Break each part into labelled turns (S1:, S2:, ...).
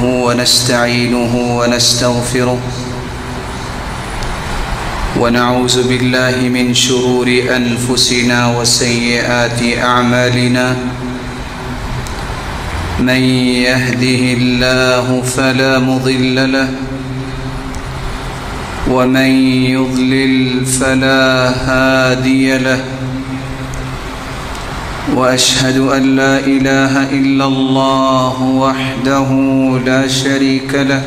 S1: ونستعينه ونستغفره ونعوذ بالله من شرور أنفسنا وسيئات أعمالنا من يهده الله فلا مضل له ومن يضلل فلا هادي له وأشهد أن لا إله إلا الله وحده لا شريك له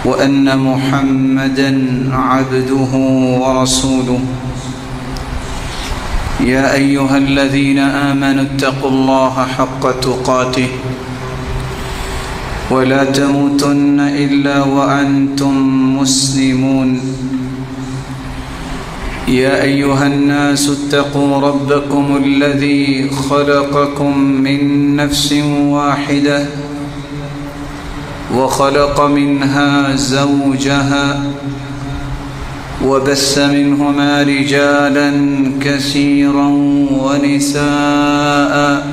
S1: وأن محمدًا عبده ورسوله يا أيها الذين آمنوا اتقوا الله حق تقاته ولا تموتن إلا وأنتم مسلمون يا أيها الناس اتقوا ربكم الذي خلقكم من نفس واحدة وخلق منها زوجها وبث منهما رجالا كثيرا ونساء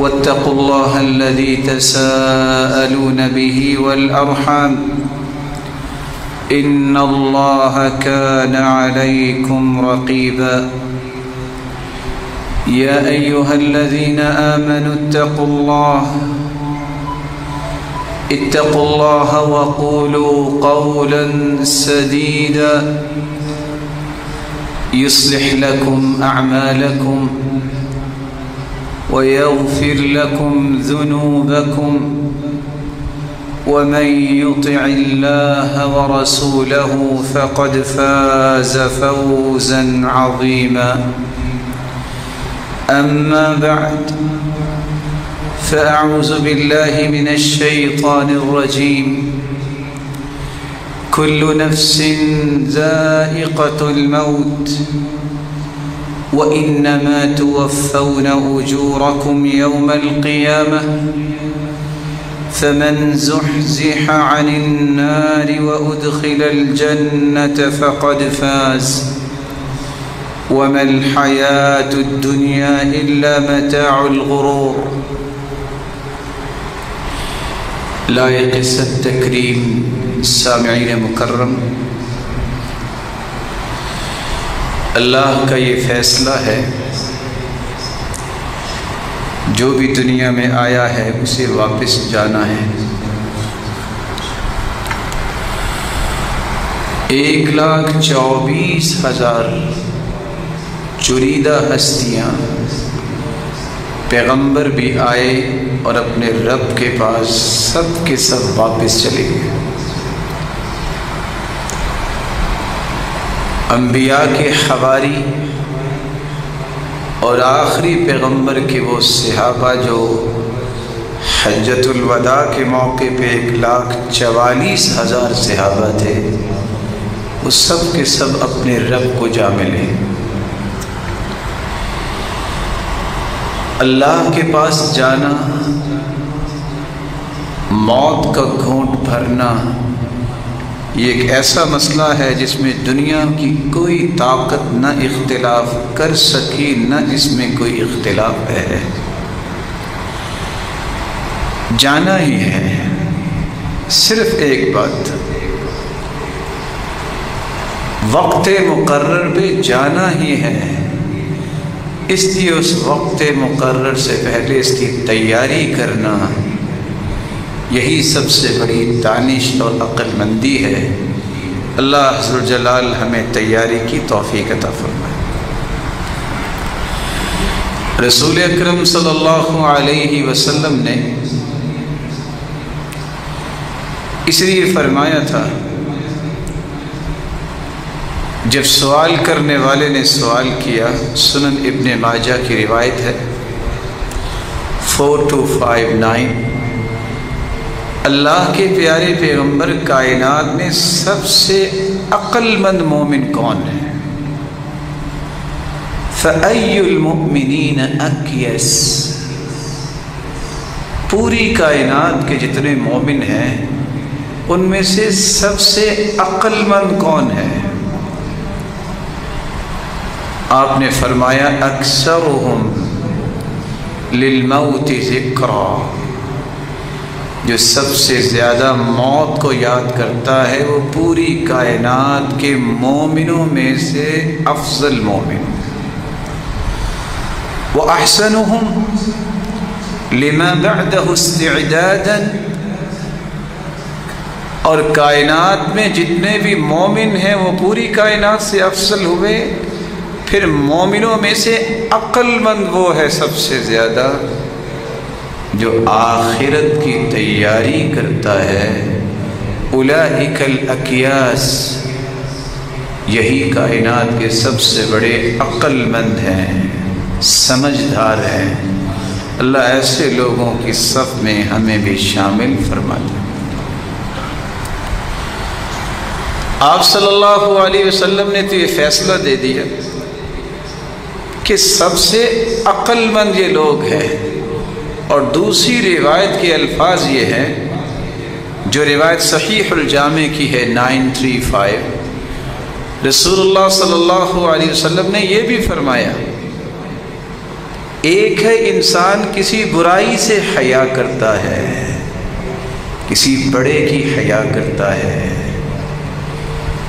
S1: واتقوا الله الذي تساءلون به والأرحام إن الله كان عليكم رقيبا يا أيها الذين آمنوا اتقوا الله وقولوا قولا سديدا يصلح لكم أعمالكم ويغفر لكم ذنوبكم ومن يطع الله ورسوله فقد فاز فوزا عظيما أما بعد فأعوذ بالله من الشيطان الرجيم كل نفس ذائقة الموت وإنما توفون أجوركم يوم القيامة فمن زحزح عن النار وأدخل الجنة فقد فاز وما الحياة الدنيا إلا متاع الغرور لائق ست تکریم سامعین مکرم، اللہ کا یہ فیصلہ ہے جو بھی دنیا میں آیا ہے اسے واپس جانا ہے۔ 1,24,000 چریدہ ہستیاں، پیغمبر بھی آئے اور اپنے رب کے پاس سب کے سب واپس چلے گئے۔ انبیاء کے حواری اور آخری پیغمبر کے وہ صحابہ جو حجۃ الوداع کے موقع پہ 1,44,000 صحابہ تھے، وہ سب کے سب اپنے رب کو جا ملے۔ اللہ کے پاس جانا، موت کا گھونٹ بھرنا، یہ ایک ایسا مسئلہ ہے جس میں دنیا کی کوئی طاقت نہ اختلاف کر سکی، نہ اس میں کوئی اختلاف ہے۔ جانا ہی ہے، صرف ایک بات، وقت مقرر پہ جانا ہی ہے۔ اس لیے اس وقت مقرر سے پہلے اس کی تیاری کرنا، یہی سب سے بڑی دانش اور عقل مندی ہے۔ اللہ ذوالجلال ہمیں تیاری کی توفیق عطا فرمائے۔ رسول اکرم صلی اللہ علیہ وسلم نے اس لیے فرمایا تھا، جب سوال کرنے والے نے سوال کیا، سنن ابن ماجہ کی روایت ہے 4259، اللہ کے پیارے پیغمبر کائنات میں سب سے عقل مند مومن کون ہے؟ فَأَيُّ الْمُؤْمِنِينَ أَكْيَسْ، پوری کائنات کے جتنے مومن ہیں ان میں سے سب سے عقل مند کون ہے؟ آپ نے فرمایا اکثرہم للموت ذکرا، جو سب سے زیادہ موت کو یاد کرتا ہے وہ پوری کائنات کے مومنوں میں سے افضل مومن، وَأَحْسَنُهُمْ لِمَا بَعْدَهُ اسْتِعْدَادًا، اور کائنات میں جتنے بھی مومن ہیں وہ پوری کائنات سے افضل ہوئے، پھر مومنوں میں سے عقل مند وہ ہے سب سے زیادہ جو آخرت کی تیاری کرتا ہے۔ اولئک الاکیاس، یہی کائنات کے سب سے بڑے عقل مند ہیں، سمجھدار ہیں۔ اللہ ایسے لوگوں کی صف میں ہمیں بھی شامل فرما دے۔ آپ صلی اللہ علیہ وسلم نے تو یہ فیصلہ دے دیا کہ سب سے عقل مند یہ لوگ ہیں، اور دوسری روایت کے الفاظ یہ ہیں جو روایت صحیح الجامع کی ہے 935، رسول اللہ صلی اللہ علیہ وسلم نے یہ بھی فرمایا، ایک ہے انسان کسی برائی سے حیا کرتا ہے، کسی بڑے کی حیا کرتا ہے،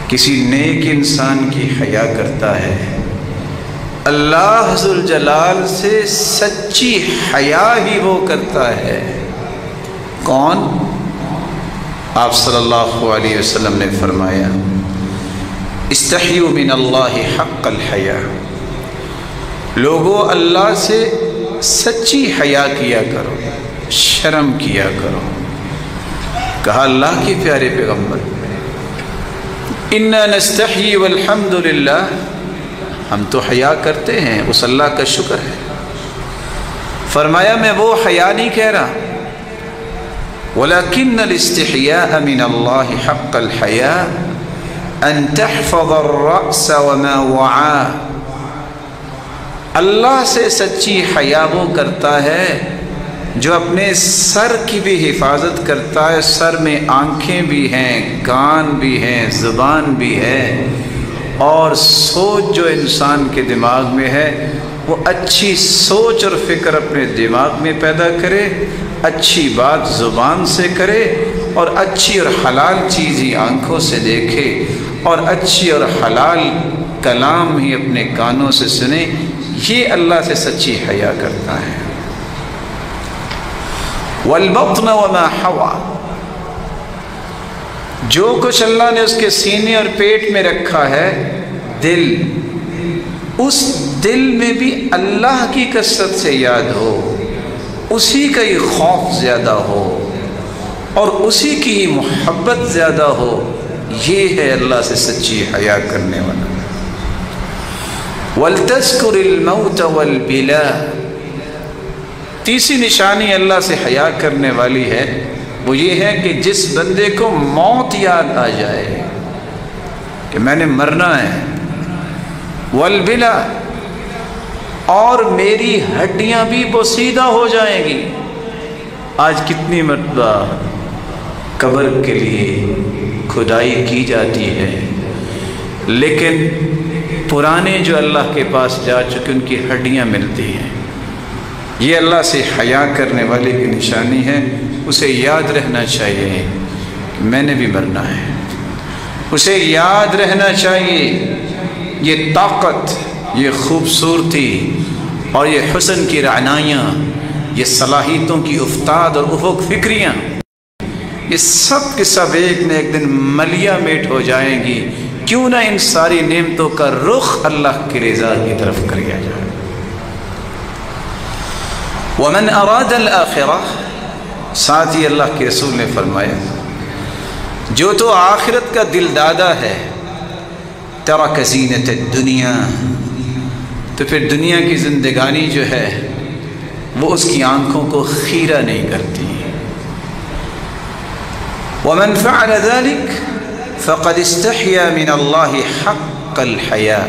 S1: کسی نیک انسان کی حیا کرتا ہے۔ اللہ ذوالجلال سے سچی حیا ہی وہ کرتا ہے۔ کون؟ آپ صلی اللہ علیہ وسلم نے فرمایا، استحیوا من اللہ حق الحیا، لوگو اللہ سے سچی حیا کیا کرو، شرم کیا کرو۔ کہا اللہ کے پیارے پیغمبر، انا نستحیی والحمد للہ، ہم تو حیا کرتے ہیں، اس اللہ کا شکر ہے۔ فرمایا میں وہ حیا نہیں کہہ رہا، ولیکن الاستحیاء من اللہ حق الحیاء ان تحفظ الرأس وما وعاه، اللہ سے سچی حیا وہ کرتا ہے جو اپنے سر کی بھی حفاظت کرتا ہے، سر میں آنکھیں بھی ہیں، کان بھی ہیں، زبان بھی ہے، اور سوچ جو انسان کے دماغ میں ہے وہ اچھی سوچ اور فکر اپنے دماغ میں پیدا کرے، اچھی بات زبان سے کرے، اور اچھی اور حلال چیز ہی آنکھوں سے دیکھے، اور اچھی اور حلال کلام ہی اپنے کانوں سے سنے۔ یہ اللہ سے سچی حیا کرتا ہے۔ والبطن وما حوى، جو کچھ اللہ نے اس کے سینے اور پیٹ میں رکھا ہے، دل، اس دل میں بھی اللہ کی کثرت سے یاد ہو، اسی کا ہی خوف زیادہ ہو، اور اسی کی ہی محبت زیادہ ہو، یہ ہے اللہ سے سچی حیا کرنے والا۔ وَلْتَذْكُرِ الْمَوْتَ وَالْبِلَا، تیسری نشانی اللہ سے حیا کرنے والی ہے، وہ یہ ہے کہ جس بندے کو موت یاد آ جائے کہ میں نے مرنا ہے، والبلا، اور میری ہڈیاں بھی بوسیدہ ہو جائیں گی۔ آج کتنی مرتبہ قبر کے لیے کھدائی کی جاتی ہے، لیکن پرانے جو اللہ کے پاس جا چکے ان کی ہڈیاں ملتی ہیں۔ یہ اللہ سے حیا کرنے والے کی نشانی ہے۔ اسے یاد رہنا چاہیے کہ میں نے بھی مرنا ہے، اسے یاد رہنا چاہیے یہ طاقت، یہ خوبصورتی اور یہ حسن کی رعنائیاں، یہ صلاحیتوں کی افتاد اور افق فکریاں، یہ سب کے سب ایک نہ ایک دن ملیا میٹ ہو جائیں گی۔ کیوں نہ ان ساری نعمتوں کا رخ اللہ کی رضا کی طرف کر لیا جائے۔ ومن اراد الآخرہ، ساتھ ہی اللہ کے رسول نے فرمایا جو تو آخرت کا دل دادا ہے، ترک زینت الدنیا، تو پھر دنیا کی زندگانی جو ہے وہ اس کی آنکھوں کو خیرہ نہیں کرتی۔ ومن فعل ذلك فقد استحیا من اللہ حق الحیا،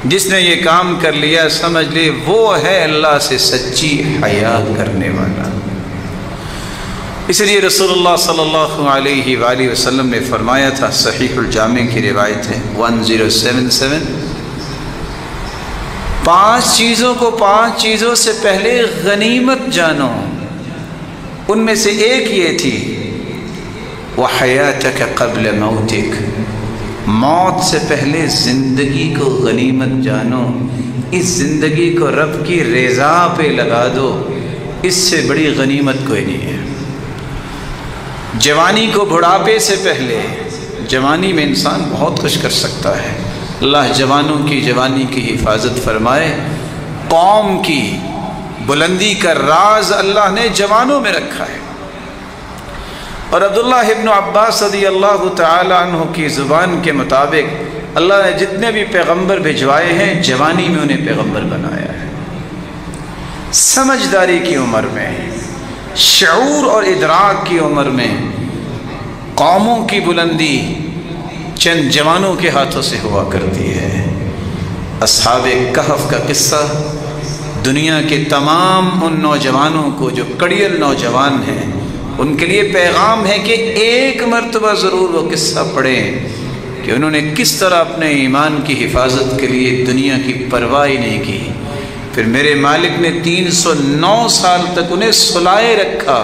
S1: جس نے یہ کام کر لیا سمجھ لے وہ ہے اللہ سے سچی حیا کرنے والا۔ اس لیے رسول اللہ صلی اللہ علیہ وآلہ وسلم نے فرمایا تھا، صحیح الجامع کی روایت ہے 1077، 5 چیزوں کو 5 چیزوں سے پہلے غنیمت جانو۔ ان میں سے ایک یہ تھی وَحَيَاتَكَ قَبْلَ مَوْتِكَ، موت سے پہلے زندگی کو غنیمت جانو، اس زندگی کو رب کی رضا پہ لگا دو، اس سے بڑی غنیمت کوئی نہیں ہے۔ جوانی کو بڑھاپے سے پہلے، جوانی میں انسان بہت کچھ کر سکتا ہے، اللہ جوانوں کی جوانی کی حفاظت فرمائے۔ قوم کی بلندی کا راز اللہ نے جوانوں میں رکھا ہے، اور عبداللہ ابن عباس رضی اللہ تعالی عنہ کی زبان کے مطابق اللہ نے جتنے بھی پیغمبر بھجوائے ہیں جوانی میں انہیں پیغمبر بنایا ہے۔ سمجھداری کی عمر میں، شعور اور ادراک کی عمر میں قوموں کی بلندی چند جوانوں کے ہاتھوں سے ہوا کرتی ہے۔ اصحاب کہف کا قصہ دنیا کے تمام ان نوجوانوں کو جو کڑیل نوجوان ہیں ان کے لیے پیغام ہے کہ ایک مرتبہ ضرور وہ قصہ پڑھیں کہ انہوں نے کس طرح اپنے ایمان کی حفاظت کے لیے دنیا کی پرواہ نہیں کی، پھر میرے مالک نے 309 سال تک انہیں سلائے رکھا،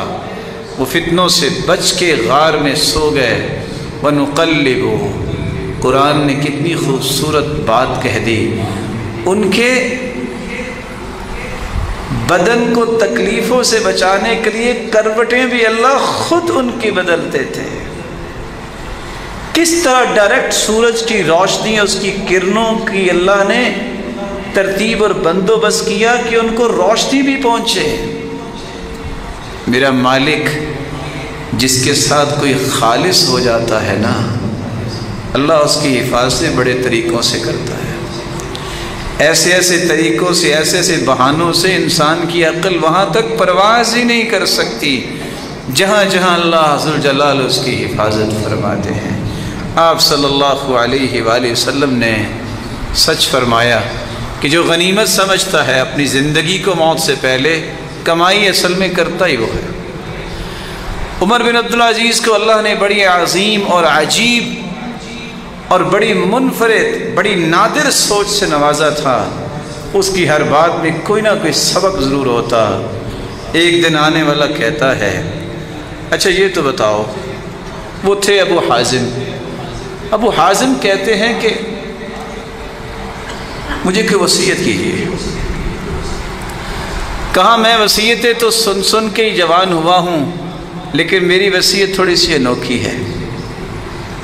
S1: وہ فتنوں سے بچ کے غار میں سو گئے۔ وَنُقَلِّبُ، قرآن نے کتنی خوبصورت بات کہہ دی، ان کے بدن کو تکلیفوں سے بچانے کے لیے کروٹیں بھی اللہ خود ان کی بدلتے تھے۔ کس طرح ڈائریکٹ سورج کی روشنی اس کی کرنوں کی اللہ نے ترتیب اور بندوبست کیا کہ ان کو روشنی بھی پہنچے۔ میرا مالک جس کے ساتھ کوئی خالص ہو جاتا ہے نا، اللہ اس کی حفاظت بڑے طریقوں سے کرتا ہے، ایسے ایسے طریقوں سے، ایسے ایسے بہانوں سے انسان کی عقل وہاں تک پرواز ہی نہیں کر سکتی جہاں جہاں اللہ ذو جلال اس کی حفاظت فرماتے ہیں۔ آپ صلی اللہ علیہ وآلہ وسلم نے سچ فرمایا کہ جو غنیمت سمجھتا ہے اپنی زندگی کو موت سے پہلے، کمائی اصل میں کرتا ہی وہ ہے۔ عمر بن عبدالعزیز کو اللہ نے بڑی عظیم اور عجیب اور بڑی منفرد، بڑی نادر سوچ سے نوازا تھا۔ اس کی ہر بات میں کوئی نہ کوئی سبق ضرور ہوتا۔ ایک دن آنے والا کہتا ہے، اچھا یہ تو بتاؤ، وہ تھے ابو حازم۔ ابو حازم کہتے ہیں کہ مجھے کوئی وصیت کیجیے۔ کہا میں وصیتیں تو سن سن کے ہی جوان ہوا ہوں، لیکن میری وصیت تھوڑی سی انوکھی ہے۔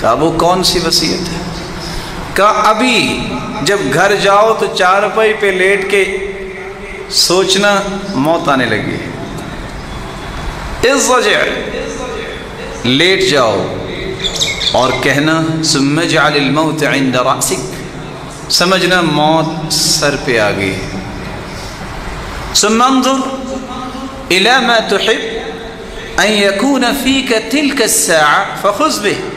S1: کہا وہ کون سی وصیت ہے؟ کہا ابھی جب گھر جاؤ تو چارپائی پہ لیٹ کے سوچنا موت آنے لگی، اضطجع، لیٹ جاؤ اور کہنا ثم اجعل الموت عند رأسک، سمجھنا موت سر پہ آ گئی۔ ثم انظر الى ما تحب ان يكون فيك تلك الساعة فخذ به،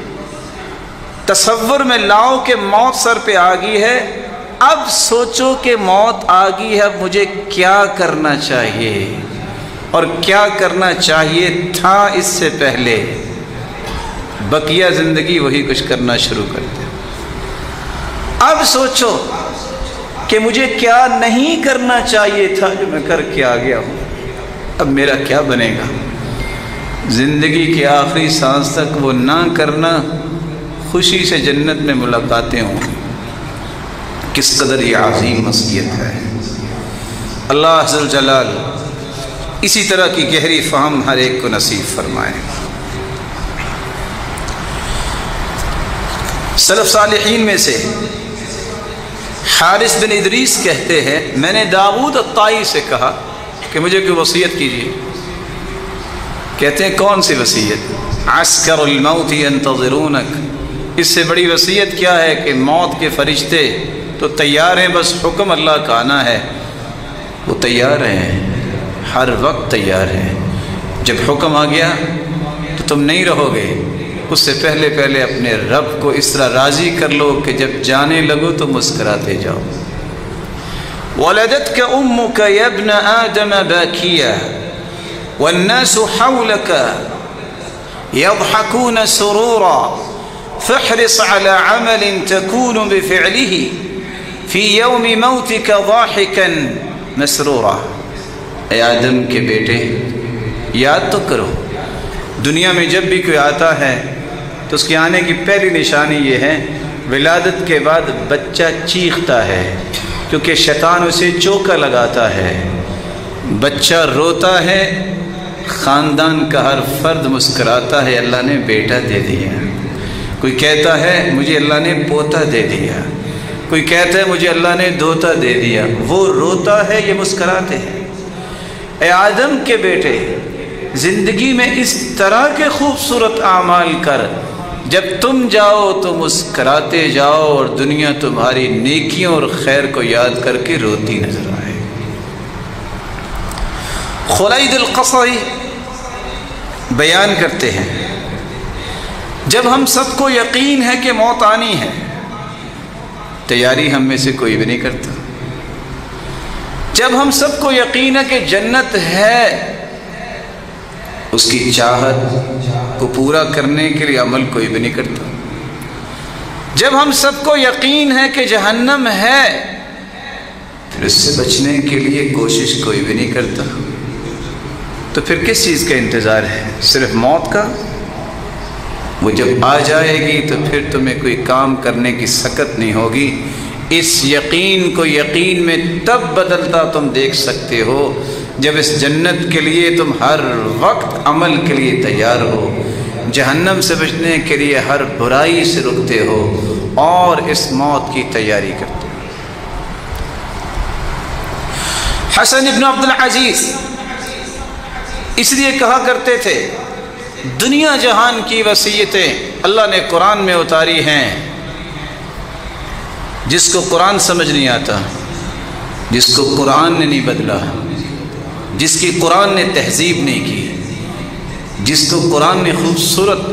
S1: تصور میں لاؤ کہ موت سر پہ آ گئی ہے، اب سوچو کہ موت آ گئی ہے، اب مجھے کیا کرنا چاہیے اور کیا کرنا چاہیے تھا اس سے پہلے۔ بقیہ زندگی وہی کچھ کرنا شروع کر دے۔ اب سوچو کہ مجھے کیا نہیں کرنا چاہیے تھا جو میں کر کے آ گیا ہوں، اب میرا کیا بنے گا۔ زندگی کے آخری سانس تک وہ نہ کرنا، خوشی سے جنت میں ملاقاتیں ہوں۔ کس قدر یہ عظیم وصیت ہے۔ اللہ ذو الجلال اسی طرح کی گہری فہم ہر ایک کو نصیب فرمائے۔ سلف صالحین میں سے حارث بن ادریس کہتے ہیں، میں نے داؤد الطائی سے کہا کہ مجھے کوئی وصیت کیجیے۔ کہتے ہیں کون سی وصیت؟ عسکر الموت ينتظرونک، اس سے بڑی وصیت کیا ہے کہ موت کے فرشتے تو تیار ہیں، بس حکم اللہ کا آنا ہے۔ وہ تیار ہیں، ہر وقت تیار ہیں، جب حکم آ گیا تو تم نہیں رہو گے، اس سے پہلے پہلے اپنے رب کو اس طرح راضی کر لو کہ جب جانے لگو تو مسکراتے جاؤ۔ ولدتك أمك يا ابن آدم باكيا والناس حولك يضحكون سرورا فاحرص على عمل تكون بفعله في يوم موتك ضاحكا مسرورا۔ اے آدم کے بیٹے، یاد تو کرو۔ دنیا میں جب بھی کوئی آتا ہے تو اس کے آنے کی پہلی نشانی یہ ہے، ولادت کے بعد بچہ چیختا ہے کیونکہ شیطان اسے چوکا لگاتا ہے، بچہ روتا ہے، خاندان کا ہر فرد مسکراتا ہے اللہ نے بیٹا دے دیا، کوئی کہتا ہے مجھے اللہ نے پوتا دے دیا، کوئی کہتا ہے مجھے اللہ نے دوتا دے دیا، وہ روتا ہے یہ مسکراتے ہیں۔ اے آدم کے بیٹے، زندگی میں اس طرح کے خوبصورت اعمال کر، جب تم جاؤ تو مسکراتے جاؤ اور دنیا تمہاری نیکیوں اور خیر کو یاد کر کے روتی نظر آئے۔ خلید القصری بیان کرتے ہیں، جب ہم سب کو یقین ہے کہ موت آنی ہے، تیاری ہم میں سے کوئی بھی نہیں کرتا۔ جب ہم سب کو یقین ہے کہ جنت ہے، اس کی چاہت کو پورا کرنے کے لیے عمل کوئی بھی نہیں کرتا۔ جب ہم سب کو یقین ہے کہ جہنم ہے، پھر اس سے بچنے کے لیے کوشش کوئی بھی نہیں کرتا، تو پھر کس چیز کا انتظار ہے؟ صرف موت کا؟ وہ جب آ جائے گی تو پھر تمہیں کوئی کام کرنے کی سکت نہیں ہوگی۔ اس یقین کو یقین میں تب بدلتا تم دیکھ سکتے ہو جب اس جنت کے لیے تم ہر وقت عمل کے لیے تیار ہو، جہنم سے بچنے کے لیے ہر برائی سے رکتے ہو اور اس موت کی تیاری کرتے ہو۔ حسن ابن عبد العزیز اس لیے کہا کرتے تھے، دنیا جہان کی وصیتیں اللہ نے قرآن میں اتاری ہیں، جس کو قرآن سمجھ نہیں آتا، جس کو قرآن نے نہیں بدلا، جس کی قرآن نے تہذیب نہیں کی، جس کو قرآن نے خوبصورت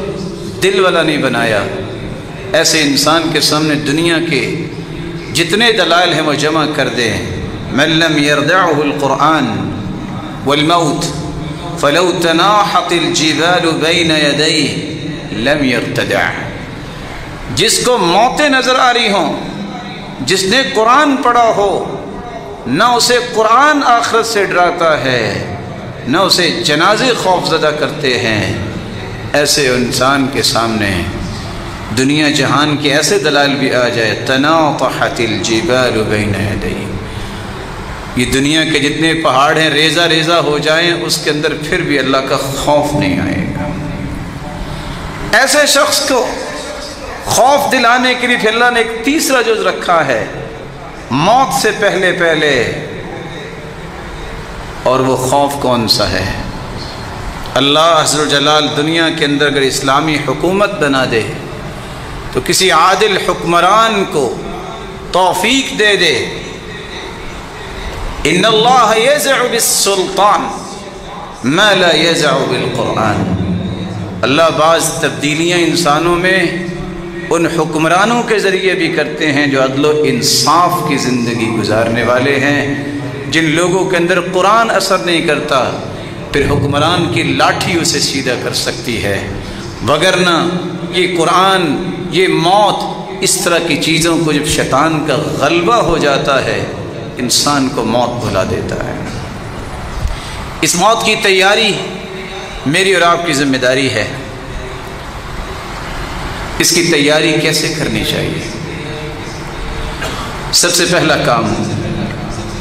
S1: دل والا نہیں بنایا، ایسے انسان کے سامنے دنیا کے جتنے دلائل ہیں وہ جمع کر دیں۔ من لم يردعه القرآن والموت فلو تناحت الجبال بین یدیہ لم یرتدع۔ جس کو موتیں نظر آ رہی ہوں، جس نے قرآن پڑھا ہو، نہ اسے قرآن آخرت سے ڈراتا ہے، نہ اسے جنازے خوف زدہ کرتے ہیں، ایسے انسان کے سامنے دنیا جہان کے ایسے دلائل بھی آ جائے، تناطحت الجبال بین یدیہ، یہ دنیا کے جتنے پہاڑ ہیں ریزہ ریزہ ہو جائیں، اس کے اندر پھر بھی اللہ کا خوف نہیں آئے گا۔ ایسے شخص کو خوف دلانے کے لیے پھر اللہ نے ایک تیسرا جز رکھا ہے، موت سے پہلے پہلے، اور وہ خوف کون سا ہے؟ اللہ عز و جلال دنیا کے اندر اگر اسلامی حکومت بنا دے تو کسی عادل حکمران کو توفیق دے دے، ان اللہ یزع بالسلطان ما لا یزع بالقرآن، اللہ بعض تبدیلیاں انسانوں میں ان حکمرانوں کے ذریعے بھی کرتے ہیں جو عدل و انصاف کی زندگی گزارنے والے ہیں، جن لوگوں کے اندر قرآن اثر نہیں کرتا، پھر حکمران کی لاٹھی اسے سیدھا کر سکتی ہے، وگرنہ یہ قرآن، یہ موت، اس طرح کی چیزوں کو جب شیطان کا غلبہ ہو جاتا ہے، انسان کو موت بھلا دیتا ہے۔ اس موت کی تیاری میری اور آپ کی ذمہ داری ہے۔ اس کی تیاری کیسے کرنی چاہیے؟ سب سے پہلا کام،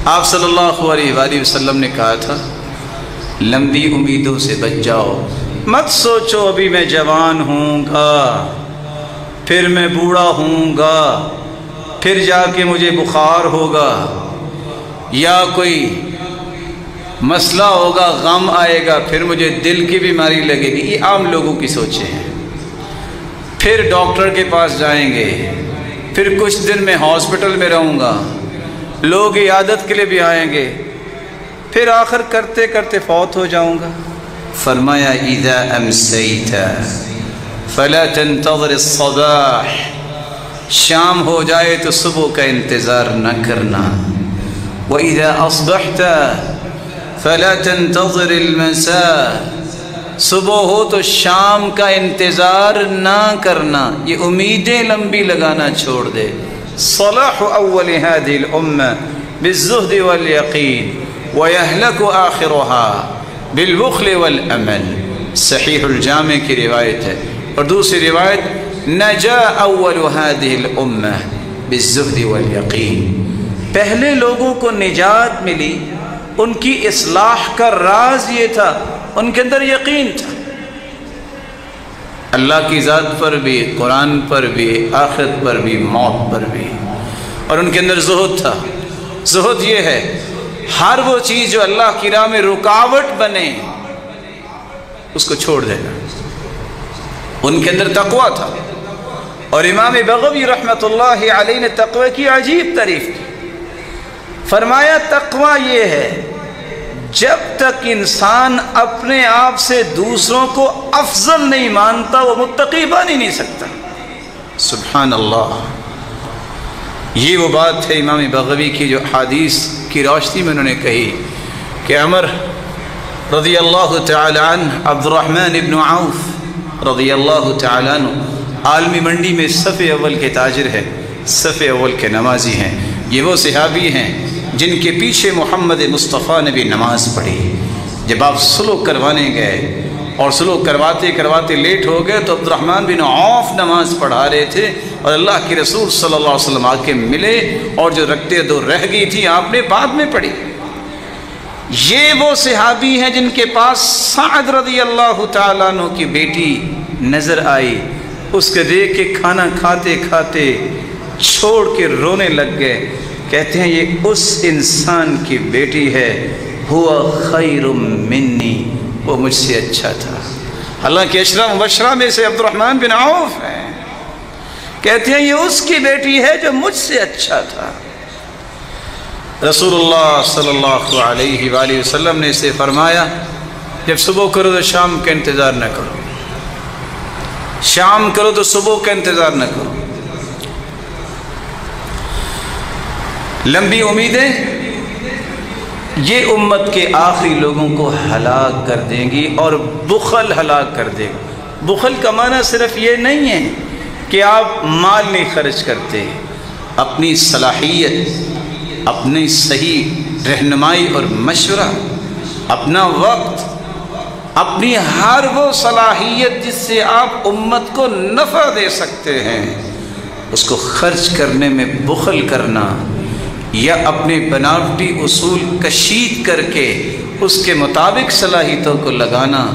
S1: آپ صلی اللہ علیہ وآلہ وسلم نے کہا تھا، لمبی امیدوں سے بچ جاؤ، مت سوچو ابھی میں جوان ہوں گا، پھر میں بوڑھا ہوں گا، پھر جا کے مجھے بخار ہوگا یا کوئی مسئلہ ہوگا، غم آئے گا، پھر مجھے دل کی بیماری لگے گی۔ یہ عام لوگوں کی سوچیں ہیں۔ پھر ڈاکٹر کے پاس جائیں گے، پھر کچھ دن میں ہاسپٹل میں رہوں گا، لوگ عیادت کے لیے بھی آئیں گے، پھر آخر کرتے کرتے فوت ہو جاؤں گا۔ فرمایا اذا امسیت فلا تنتظر الصباح، شام ہو جائے تو صبح کا انتظار نہ کرنا، وَإِذَا أَصْبَحْتَ فَلَا تَنْتَظِرِ الْمَسَاء، صبح ہو تو شام کا انتظار نہ کرنا، یہ امیدیں لمبی لگانا چھوڑ دے۔ صلاح اول هذه الامة بالزهد واليقين ويهلك آخرها، بالبخل والعمل، صحیح الجامع کی روایت ہے۔ اور دوسری روایت نجا اول هذه الامہ بالزہد والیقین، پہلے لوگوں کو نجات ملی، ان کی اصلاح کا راز یہ تھا، ان کے اندر یقین تھا اللہ کی ذات پر بھی، قرآن پر بھی، آخرت پر بھی، موت پر بھی، اور ان کے اندر زہد تھا۔ زہد یہ ہے ہر وہ چیز جو اللہ کی راہ میں رکاوٹ بنے اس کو چھوڑ دینا۔ ان کے اندر تقوی تھا، اور امام بغوی رحمۃ اللہ علیہ نے تقوی کی عجیب تعریف کی۔ فرمایا تقوی یہ ہے جب تک انسان اپنے آپ سے دوسروں کو افضل نہیں مانتا وہ متقی بن ہی نہیں سکتا۔ سبحان اللہ، یہ وہ بات ہے امام بغوی کی جو حدیث کی روشنی میں انہوں نے کہی کہ عمر رضی اللہ تعالی عنہ، عبد الرحمن ابن عوف رضی اللہ تعالی عنہ عالمی منڈی میں صف اول کے تاجر ہیں، صف اول کے نمازی ہیں۔ یہ وہ صحابی ہیں جن کے پیچھے محمد مصطفیٰ نے بھی نماز پڑھی۔ جب آپ سلوک کروانے گئے اور سلوک کرواتے کرواتے لیٹ ہو گئے تو عبد الرحمن بن عوف نماز پڑھا رہے تھے، اور اللہ کے رسول صلی اللہ علیہ وسلم آ کے ملے، اور جو رکعتیں دو رہ گئی تھی آپ نے بعد میں پڑھی۔ یہ وہ صحابی ہیں جن کے پاس سعد رضی اللہ تعالیٰ عنہ کی بیٹی نظر آئی، اس کے دیکھ کے کھانا کھاتے کھاتے چھوڑ کے رونے لگ گئے۔ کہتے ہیں یہ اس انسان کی بیٹی ہے، ہوا خیر منی، وہ مجھ سے اچھا تھا۔ حالانکہ اشرا مبشرہ میں سے عبد الرحمن بن عوف ہیں، کہتے ہیں یہ اس کی بیٹی ہے جو مجھ سے اچھا تھا۔ رسول اللہ صلی اللہ علیہ وآلہ وسلم نے اسے فرمایا جب صبح کرو تو شام کا انتظار نہ کرو، شام کرو تو صبح کا انتظار نہ کرو۔ لمبی امیدیں یہ امت کے آخری لوگوں کو ہلاک کر دیں گی، اور بخل ہلاک کر دے گا۔ بخل کا معنی صرف یہ نہیں ہے کہ آپ مال نہیں خرچ کرتے، اپنی صلاحیت، اپنی صحیح رہنمائی اور مشورہ، اپنا وقت، اپنی ہر وہ صلاحیت جس سے آپ امت کو نفع دے سکتے ہیں اس کو خرچ کرنے میں بخل کرنا، یا اپنے بناوٹی اصول کشید کر کے اس کے مطابق صلاحیتوں کو لگانا،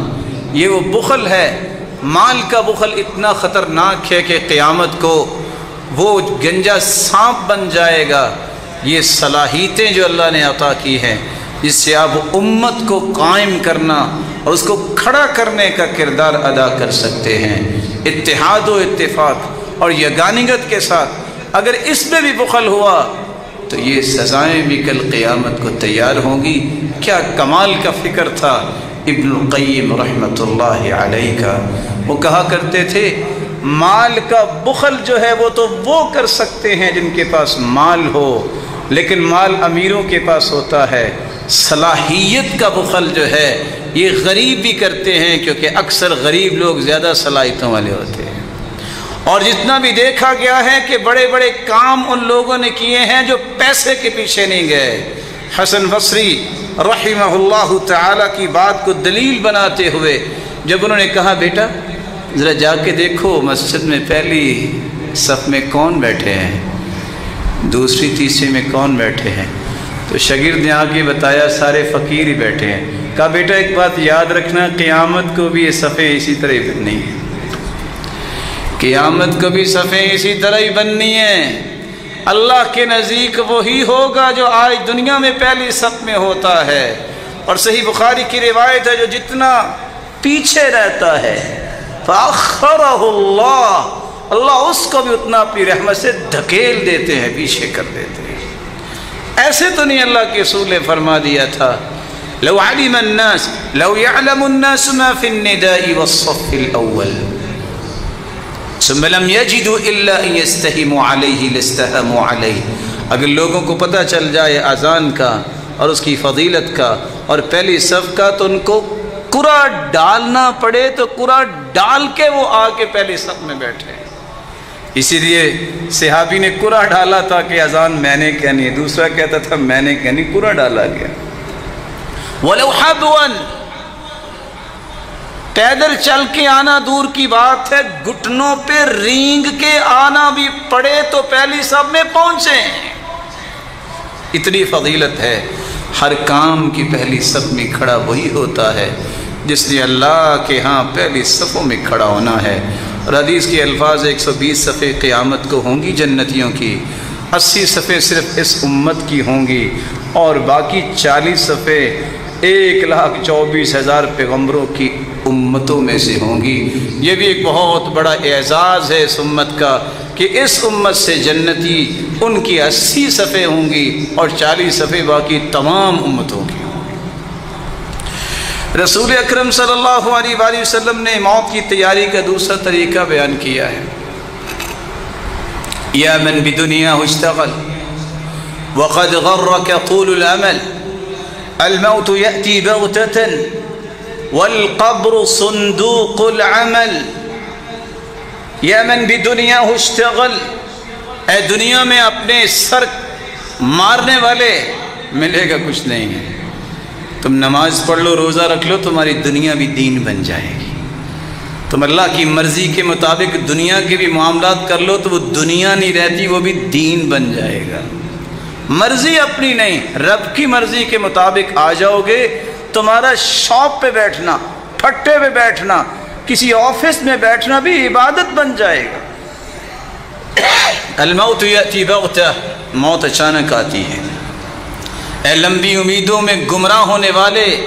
S1: یہ وہ بخل ہے۔ مال کا بخل اتنا خطرناک ہے کہ قیامت کو وہ گنجا سانپ بن جائے گا۔ یہ صلاحیتیں جو اللہ نے عطا کی ہیں جس سے آپ امت کو قائم کرنا اور اس کو کھڑا کرنے کا کردار ادا کر سکتے ہیں، اتحاد و اتفاق اور یگانگت کے ساتھ۔ اگر اس میں بھی بخل ہوا تو یہ سزائیں بھی کل قیامت کو تیار ہوں گی۔ کیا کمال کا فکر تھا ابن القیم رحمۃ اللہ علیہ کا۔ وہ کہا کرتے تھے مال کا بخل جو ہے وہ تو وہ کر سکتے ہیں جن کے پاس مال ہو، لیکن مال امیروں کے پاس ہوتا ہے۔ صلاحیت کا بخل جو ہے یہ غریب بھی کرتے ہیں، کیونکہ اکثر غریب لوگ زیادہ صلاحیتوں والے ہوتے ہیں۔ اور جتنا بھی دیکھا گیا ہے کہ بڑے بڑے کام ان لوگوں نے کیے ہیں جو پیسے کے پیچھے نہیں گئے۔ حسن بصری رحمہ اللہ تعالی کی بات کو دلیل بناتے ہوئے جب انہوں نے کہا بیٹا ذرا جا کے دیکھو مسجد میں پہلی صف میں کون بیٹھے ہیں، دوسری تیسری میں کون بیٹھے ہیں، تو شاگرد نے آ کے بتایا سارے فقیر ہی بیٹھے ہیں۔ کہا بیٹا ایک بات یاد رکھنا، قیامت کو بھی یہ صفیں اسی طرح ہی بننی ہیں، قیامت کو بھی صفیں اسی طرح ہی بننی ہیں۔ اللہ کے نزدیک وہی ہوگا جو آج دنیا میں پہلی صف میں ہوتا ہے۔ اور صحیح بخاری کی روایت ہے جو جتنا پیچھے رہتا ہے فَأَخَّرَهُ اللَّهُ، اللہ اس کو بھی اتنا اپنی رحمت سے دھکیل دیتے ہیں، پیچھے کر دیتے ہیں۔ ایسے تو نہیں اللہ کے رسول نے فرما دیا تھا لو علم الناس لو يعلم الناس ما في النداء والصف الأول ثم لم يجدوا الا ان يستهموا عليه لاستهموا عليه۔ اگر لوگوں کو پتہ چل جائے اذان کا اور اس کی فضیلت کا اور پہلی صف کا تو ان کو قرآ ڈالنا پڑے تو قرآ ڈال کے وہ آ کے پہلی صف میں بیٹھے۔ اسی لیے صحابی نے قرآ ڈالا تھا کہ اذان میں نے کہنی ہے، دوسرا کہتا تھا میں نے کہنی، قرآ ڈالا گیا۔ وَلَوْ حَبْوًا پیدل چل کے آنا دور کی بات ہے، گھٹنوں پہ رینگ کے آنا بھی پڑے تو پہلی صف میں پہنچیں۔ اتنی فضیلت ہے۔ ہر کام کی پہلی صف میں کھڑا وہی ہوتا ہے جس نے اللہ کے ہاں پہلی صفوں میں کھڑا ہونا ہے۔ اور حدیث کے الفاظ 120 صفیں قیامت کو ہوں گی جنتیوں کی، 80 صفیں صرف اس امت کی ہوں گی، اور باقی 40 صفیں 1,24,000 پیغمبروں کی امتوں میں سے ہوں گی۔ یہ بھی ایک بہت بڑا اعزاز ہے اس امت کا کہ اس امت سے جنتی ان کی 80 صفیں ہوں گی اور 40 صفیں باقی تمام امتوں کی۔ رسول اکرم صلی اللہ علیہ وآلہ وسلم نے موت کی تیاری کا دوسرا طریقہ بیان کیا ہے۔ یا من بدنیا اشتغل وقد غرک طول العمل الموت یأتی بغتة والقبر صندوق العمل۔ یا من بدنیا اشتغل، اے دنیا میں اپنے سر مارنے والے، ملے گا کچھ نہیں ہے۔ تم نماز پڑھ لو، روزہ رکھ لو، تمہاری دنیا بھی دین بن جائے گی۔ تم اللہ کی مرضی کے مطابق دنیا کے بھی معاملات کر لو تو وہ دنیا نہیں رہتی، وہ بھی دین بن جائے گا۔ مرضی اپنی نہیں، رب کی مرضی کے مطابق آ جاؤ گے، تمہارا شاپ پہ بیٹھنا، پھٹے پہ بیٹھنا، کسی آفس میں بیٹھنا بھی عبادت بن جائے گا۔ الموت یأتی بغتہ، موت اچانک آتی ہے۔ اے لمبی امیدوں میں گمراہ ہونے والے،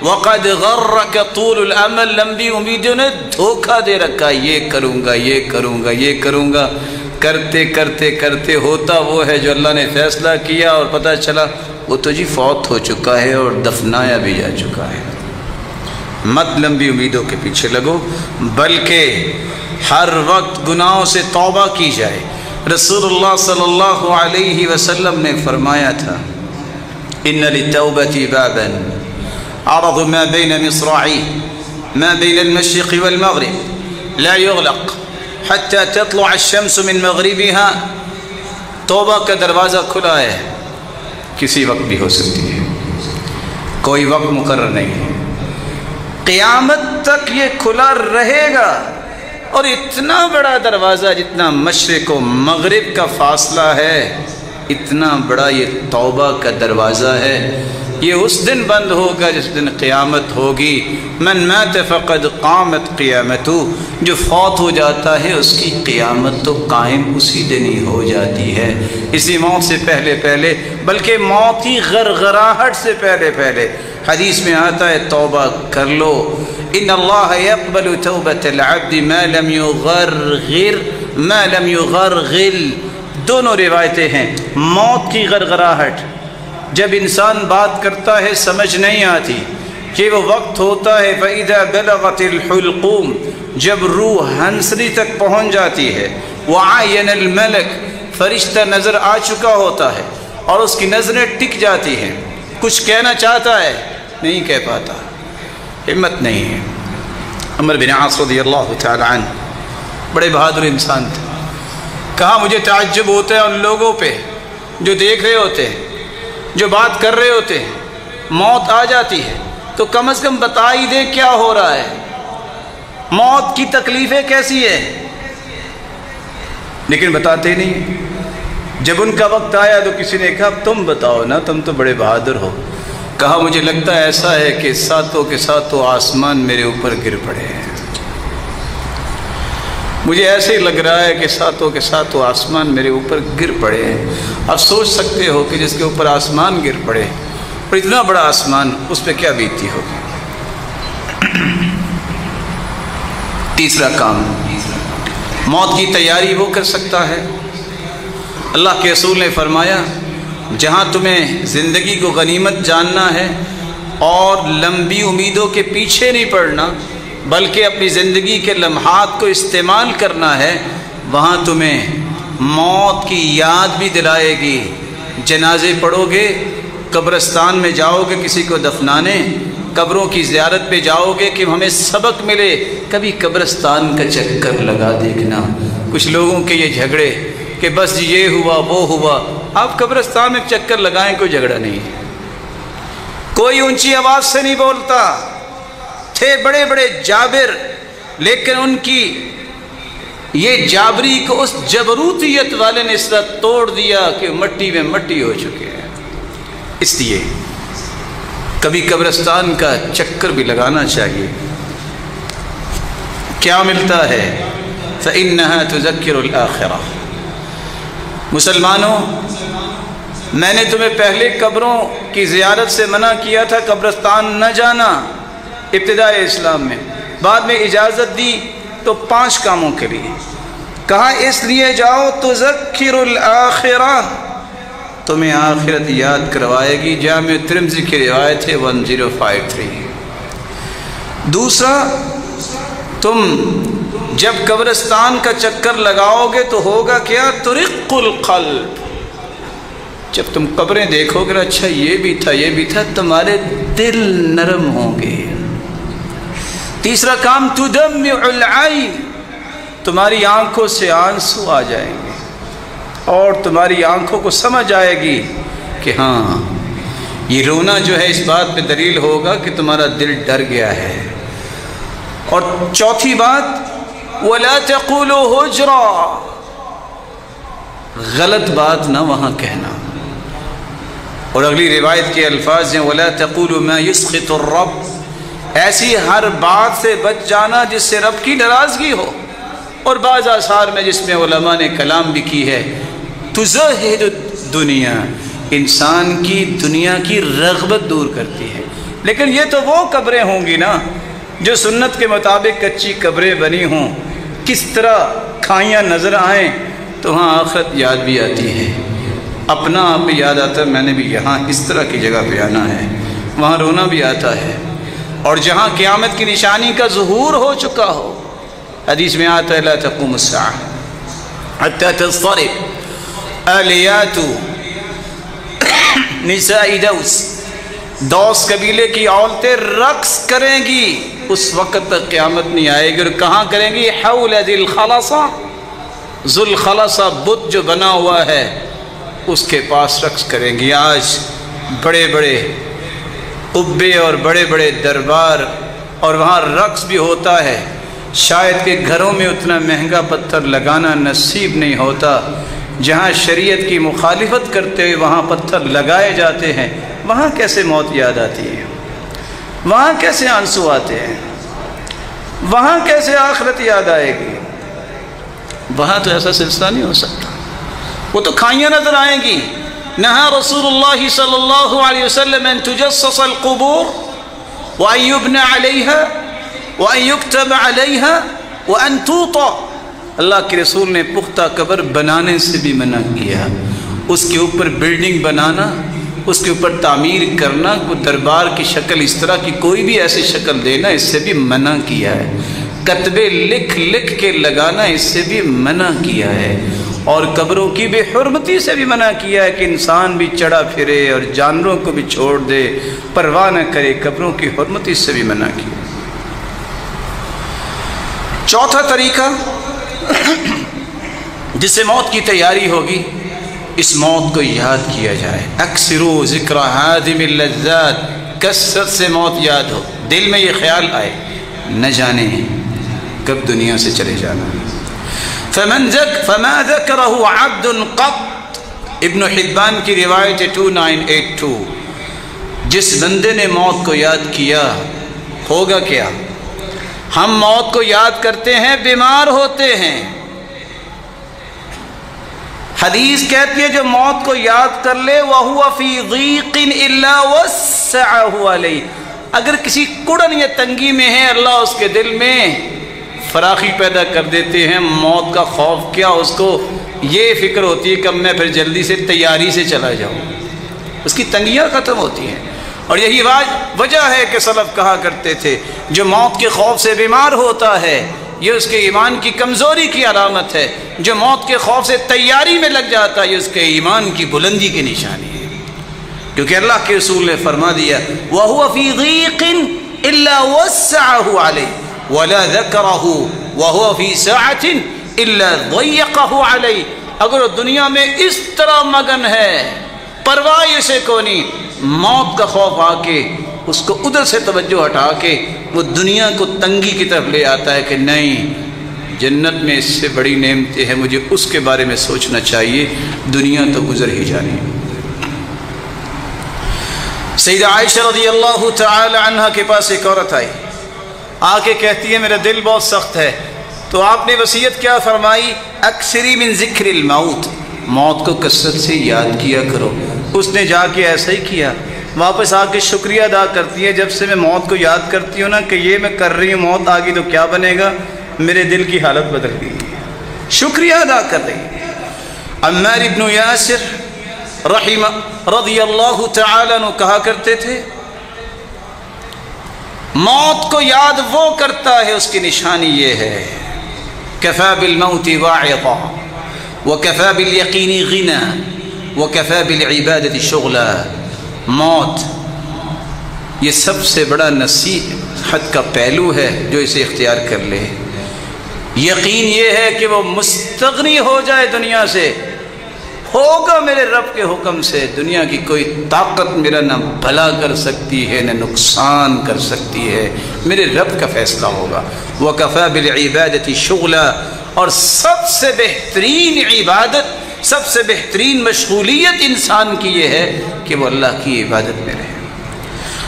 S1: وقد غرک طول العمل، لمبی امیدوں نے دھوکہ دے رکھا، یہ کروں گا، یہ کروں گا، یہ کروں گا، کرتے کرتے کرتے ہوتا وہ ہے جو اللہ نے فیصلہ کیا اور پتہ چلا وہ تو جی فوت ہو چکا ہے اور دفنایا بھی جا چکا ہے۔ مت لمبی امیدوں کے پیچھے لگو، بلکہ ہر وقت گناہوں سے توبہ کی جائے۔ رسول اللہ صلی اللہ علیہ وسلم نے فرمایا تھا، ان للتوبة بابا عرض ما بين مصراعيه ما بين المشرق والمغرب لا يغلق حتى تطلع الشمس من مغربها۔ توبہ کا دروازہ کھلا ہے، کسی وقت بھی ہو سکتی ہے، کوئی وقت مقرر نہیں ہے، قیامت تک یہ کھلا رہے گا۔ اور اتنا بڑا دروازہ جتنا مشرق و مغرب کا فاصلہ ہے، اتنا بڑا یہ توبہ کا دروازہ ہے۔ یہ اس دن بند ہوگا جس دن قیامت ہوگی۔ من مات فقد قامت قیامتہ، جو فوت ہو جاتا ہے اس کی قیامت تو قائم اسی دن ہی ہو جاتی ہے۔ اسی موت سے پہلے پہلے، بلکہ موت کی غرغراہٹ سے پہلے پہلے حدیث میں آتا ہے توبہ کر لو۔ ان اللہ یقبل توبۃ العبد ما لم یغرغر ما لم یغرغل۔ دونوں روایتیں ہیں۔ موت کی غرغراہٹ، جب انسان بات کرتا ہے سمجھ نہیں آتی، کہ وہ وقت ہوتا ہے فَإِذَا بَلَغَتِ الْحُلْقُومِ، جب روح ہنسری تک پہنچ جاتی ہے، وَعَيَنَ الْمَلَكِ، فرشتہ نظر آ چکا ہوتا ہے اور اس کی نظریں ٹک جاتی ہیں، کچھ کہنا چاہتا ہے نہیں کہہ پاتا، ہمت نہیں ہے۔ عمر بن عاص رضی اللہ تعالی عنہ بڑے بہادر انسان تھے۔ کہا مجھے تعجب ہوتا ہے ان لوگوں پہ جو دیکھ رہے ہوتے ہیں، جو بات کر رہے ہوتے ہیں، موت آ جاتی ہے تو کم از کم بتا ہی دیں کیا ہو رہا ہے، موت کی تکلیفیں کیسی ہے، لیکن بتاتے نہیں۔ جب ان کا وقت آیا تو کسی نے کہا تم بتاؤ نا، تم تو بڑے بہادر ہو۔ کہا مجھے لگتا ہے ایسا ہے کہ ساتوں کے ساتوں آسمان میرے اوپر گر پڑے ہیں، مجھے ایسے ہی لگ رہا ہے کہ ساتوں کے ساتوں آسمان میرے اوپر گر پڑے ہیں۔ اب سوچ سکتے ہو کہ جس کے اوپر آسمان گر پڑے اور اتنا بڑا آسمان، اس پہ کیا بیتتی ہوگی۔ تیسرا کام، موت کی تیاری وہ کر سکتا ہے۔ اللہ کے رسول نے فرمایا جہاں تمہیں زندگی کو غنیمت جاننا ہے اور لمبی امیدوں کے پیچھے نہیں پڑنا بلکہ اپنی زندگی کے لمحات کو استعمال کرنا ہے، وہاں تمہیں موت کی یاد بھی دلائے گی۔ جنازے پڑھو گے، قبرستان میں جاؤ گے کسی کو دفنانے، قبروں کی زیارت پہ جاؤ گے کہ ہمیں سبق ملے، کبھی قبرستان کا چکر لگا دیکھنا۔ کچھ لوگوں کے یہ جھگڑے کہ بس یہ ہوا وہ ہوا، آپ قبرستان میں چکر لگائیں، کوئی جھگڑا نہیں ہے، کوئی اونچی آواز سے نہیں بولتا، تھے بڑے بڑے جابر، لیکن ان کی یہ جابری کو اس جبروتیت والے نے اس طرح توڑ دیا کہ مٹی میں مٹی ہو چکے ہیں۔ اس لیے کبھی قبرستان کا چکر بھی لگانا چاہیے۔ کیا ملتا ہے؟ فَإِنَّهَا تُذَكِّرُ الْآخِرَةَ۔ مسلمانوں، میں نے تمہیں پہلے قبروں کی زیارت سے منع کیا تھا، قبرستان نہ جانا ابتدائی اسلام میں، بعد میں اجازت دی تو 5 کاموں کے لیے کہا، اس لیے جاؤ تذکر الآخرہ، تمہیں آخرت یاد کروائے گی۔ جامع ترمذی کی روایت ہے 1053۔ دوسرا، تم جب قبرستان کا چکر لگاؤ گے تو ہوگا کیا؟ ترق القلب، جب تم قبریں دیکھو گے اچھا یہ بھی تھا یہ بھی تھا، تمہارے دل نرم ہوں گے۔ تیسرا کام، تدمع العین، تمہاری آنکھوں سے آنسو آ جائیں گے اور تمہاری آنکھوں کو سمجھ آئے گی کہ ہاں یہ رونا جو ہے اس بات پہ دلیل ہوگا کہ تمہارا دل ڈر گیا ہے۔ اور چوتھی بات، وَلَا تَقُولُوا حُجْرًا، غلط بات نہ وہاں کہنا۔ اور اگلی روایت کے الفاظ ہیں وَلَا تَقُولُوا مَا يُسْخِطُ الرَّبِّ، ایسی ہر بات سے بچ جانا جس سے رب کی ناراضگی ہو۔ اور بعض آثار میں جس میں علماء نے کلام بھی کی ہے، تزہد الدنیا، انسان کی دنیا کی رغبت دور کرتی ہے۔ لیکن یہ تو وہ قبریں ہوں گی نا جو سنت کے مطابق کچی قبریں بنی ہوں، کس طرح کھائیاں نظر آئیں تو وہاں آخرت یاد بھی آتی ہے، اپنا آپ بھی یاد آتا ہے، میں نے بھی یہاں اس طرح کی جگہ پہ آنا ہے، وہاں رونا بھی آتا ہے۔ اور جہاں قیامت کی نشانی کا ظہور ہو چکا ہو، حدیث میں آتا ہے لا تقوم الساعة حتى تضطرب آلیات نساء دوس، دوس قبیلے کی عورتیں رقص کریں گی، اس وقت تک قیامت نہیں آئے گی۔ اور کہاں کریں گی؟ حول ذی الخلصہ، ذو الخلصہ بت جو بنا ہوا ہے اس کے پاس رقص کریں گی۔ آج بڑے بڑے قبے اور بڑے بڑے دربار اور وہاں رقص بھی ہوتا ہے، شاید کہ گھروں میں اتنا مہنگا پتھر لگانا نصیب نہیں ہوتا، جہاں شریعت کی مخالفت کرتے ہوئے وہاں پتھر لگائے جاتے ہیں، وہاں کیسے موت یاد آتی ہے، وہاں کیسے آنسو آتے ہیں، وہاں کیسے آخرت یاد آئے گی؟ وہاں تو ایسا سلسلہ نہیں ہو سکتا، وہ تو کھائیاں نظر آئیں گی۔ نہا رسول اللہ صلی اللہ علیہ وسلم ان تجسس القبور وان یبنى علیها وان یکتب علیها وان توطا، اللہ کے رسول نے پختہ قبر بنانے سے بھی منع کیا، اس کے اوپر بلڈنگ بنانا، اس کے اوپر تعمیر کرنا، کوئی دربار کی شکل اس طرح کی کوئی بھی ایسی شکل دینا، اس سے بھی منع کیا ہے۔ کتبے لکھ لکھ کے لگانا، اس سے بھی منع کیا ہے۔ اور قبروں کی بے حرمتی سے بھی منع کیا ہے کہ انسان بھی چڑھا پھرے اور جانوروں کو بھی چھوڑ دے، پرواہ نہ کرے، قبروں کی حرمتی سے بھی منع کیا۔ چوتھا طریقہ جس سے موت کی تیاری ہوگی، اس موت کو یاد کیا جائے۔ اکثروا ذکر ہادم اللذات، کثرت سے موت یاد ہو، دل میں یہ خیال آئے نہ جانے کب دنیا سے چلے جانا۔ فما ذکرہ عبد قط، ابن حبان کی روایت 2982، جس بندے نے موت کو یاد کیا ہوگا کیا؟ ہم موت کو یاد کرتے ہیں، بیمار ہوتے ہیں۔ حدیث کہتی ہے جو موت کو یاد کر لے وَهُوَ فِي ضِيقٍ إِلَّا وَسَّعَهُ عَلَيْهِ، اگر کسی کڑن یا تنگی میں ہے اللہ اس کے دل میں فراخی پیدا کر دیتے ہیں۔ موت کا خوف کیا، اس کو یہ فکر ہوتی ہے کہ میں پھر جلدی سے تیاری سے چلا جاؤں، اس کی تنگیاں ختم ہوتی ہیں۔ اور یہی وجہ ہے کہ سلف کہا کرتے تھے جو موت کے خوف سے بیمار ہوتا ہے یہ اس کے ایمان کی کمزوری کی علامت ہے، جو موت کے خوف سے تیاری میں لگ جاتا ہے یہ اس کے ایمان کی بلندی کی نشانی ہے، کیونکہ اللہ کے رسول نے فرما دیا وَهُوَ فِي ضِيقٍ إِلَّا وَسَّعَهُ عَلَيْهِ وَلَا ذَكَرَهُ وَهُوَ فِي سَاعَةٍ إِلَّا ضَيَّقَهُ عَلَيْهِ، اگر وہ دنیا میں اس طرح مگن ہے، پرواہ اسے کو نہیں، موت کا خوف آ کے اس کو ادھر سے توجہ ہٹا کے وہ دنیا کو تنگی کی طرف لے آتا ہے کہ نہیں، جنت میں اس سے بڑی نعمتیں ہیں، مجھے اس کے بارے میں سوچنا چاہیے، دنیا تو گزر ہی جانی ہے۔ سیدہ عائشہ رضی اللہ تعالی عنہ کے پاس ایک عورت آئی، آ کے کہتی ہے میرا دل بہت سخت ہے، تو آپ نے وصیت کیا فرمائی؟ اکثری من ذکر الموت، موت کو کثرت سے یاد کیا کرو۔ اس نے جا کے ایسا ہی کیا، واپس آ کے شکریہ ادا کرتی ہے، جب سے میں موت کو یاد کرتی ہوں نا کہ یہ میں کر رہی ہوں، موت آ گئی تو کیا بنے گا، میرے دل کی حالت بدل گئی، شکریہ ادا کر رہی ہے۔ عمار ابن یاسر رضی اللہ تعالیٰ عنہ کہا کرتے تھے موت کو یاد وہ کرتا ہے اس کی نشانی یہ ہے، کفا بالموت واعظا وکفا بالیقین غنا وکفا بالعبادت شغلا۔ موت یہ سب سے بڑا نصیحت کا پہلو ہے جو اسے اختیار کر لے۔ یقین یہ ہے کہ وہ مستغنی ہو جائے دنیا سے، ہوگا میرے رب کے حکم سے، دنیا کی کوئی طاقت میرا نہ بھلا کر سکتی ہے نہ نقصان کر سکتی ہے، میرے رب کا فیصلہ ہوگا۔ وَكَفَى بِالْعِبَادَةِ شُغْلًا، اور سب سے بہترین عبادت، سب سے بہترین مشغولیت انسان کی یہ ہے کہ وہ اللہ کی عبادت میں رہے۔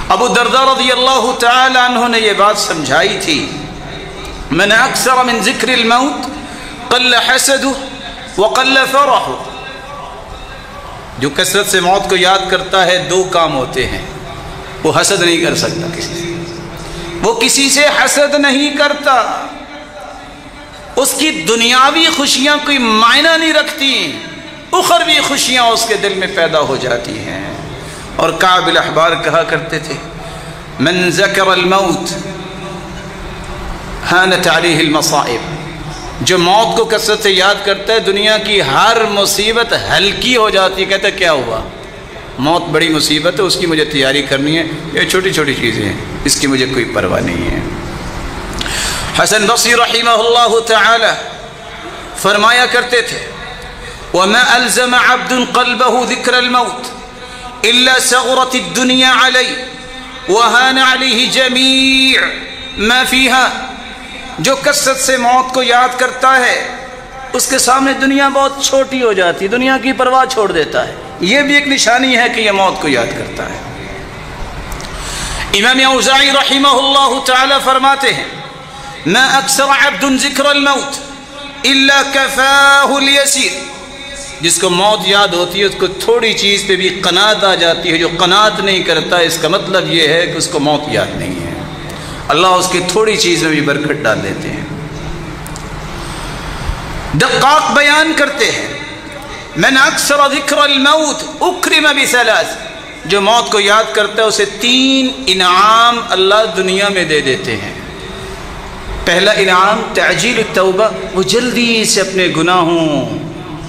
S1: ابو الدرداء رضی اللہ تعالی عنہ نے یہ بات سمجھائی تھی، من اکثر من ذکر الموت قل حسده وقل فرحه، جو کثرت سے موت کو یاد کرتا ہے دو کام ہوتے ہیں، وہ حسد نہیں کر سکتا کسی سے، وہ کسی سے حسد نہیں کرتا، اس کی دنیاوی خوشیاں کوئی معنی نہیں رکھتی، اخروی خوشیاں اس کے دل میں پیدا ہو جاتی ہیں۔ اور کعب الاحبار کہا کرتے تھے من ذکر الموت ہانت علیہ المصائب، جو موت کو کثرت سے یاد کرتا ہے دنیا کی ہر مصیبت ہلکی ہو جاتی ہے۔ کہتا ہے کیا ہوا، موت بڑی مصیبت ہے، اس کی مجھے تیاری کرنی ہے، یہ چھوٹی چھوٹی چیزیں ہیں، اس کی مجھے کوئی پرواہ نہیں ہے۔ حسن بصری رحمہ اللہ تعالی فرمایا کرتے تھے وَمَا أَلْزَمَ عَبْدٌ قَلْبَهُ ذِكْرَ الْمَوْتِ إِلَّا سَغْرَتِ الدُّنْيَا عَلَيْهِ وَهَانَ عَلَيْهِ جَمِيعُ مَا فِيهَا، جو کثرت سے موت کو یاد کرتا ہے اس کے سامنے دنیا بہت چھوٹی ہو جاتی، دنیا کی پرواہ چھوڑ دیتا ہے، یہ بھی ایک نشانی ہے کہ یہ موت کو یاد کرتا ہے۔ امام اوزاعی رحمہ اللہ تعالی فرماتے ہیں ما اکثر عبد ذکر الموت الا کفاہ الیسیر، جس کو موت یاد ہوتی ہے اس کو تھوڑی چیز پہ بھی قناعت آ جاتی ہے، جو قناعت نہیں کرتا اس کا مطلب یہ ہے کہ اس کو موت یاد نہیں ہے، اللہ اس کی تھوڑی چیز میں بھی برکت ڈال دیتے ہیں۔ دقاق بیان کرتے ہیں من اکثر ذکر الموت اکرم بثلاث، جو موت کو یاد کرتا ہے اسے 3 انعام اللہ دنیا میں دے دیتے ہیں۔ پہلا انعام تعجیل التوبہ، وہ جلدی سے اپنے گناہوں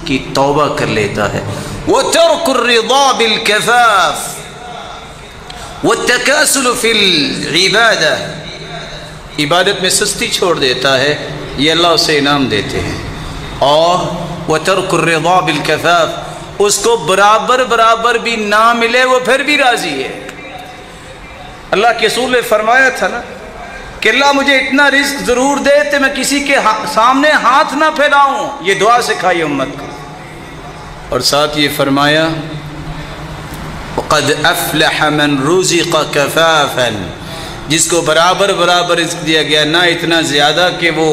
S1: کی توبہ کر لیتا ہے، وترک الرضا بالکفاف والتکاسل فی العبادہ، عبادت میں سستی چھوڑ دیتا ہے، یہ اللہ اسے انعام دیتے ہیں۔ اور وترک الرضا بالکفاف، اس کو برابر برابر بھی نہ ملے وہ پھر بھی راضی ہے۔ اللہ کے رسول نے فرمایا تھا نا کہ اللہ مجھے اتنا رزق ضرور دے کہ میں کسی کے سامنے ہاتھ نہ پھیلاؤں، یہ دعا سکھائی امت کو۔ اور ساتھ یہ فرمایا وَقَدْ أَفْلَحَ مَنْ رُزِقَ كَفَافًا، جس کو برابر برابر رزق دیا گیا، نہ اتنا زیادہ کہ وہ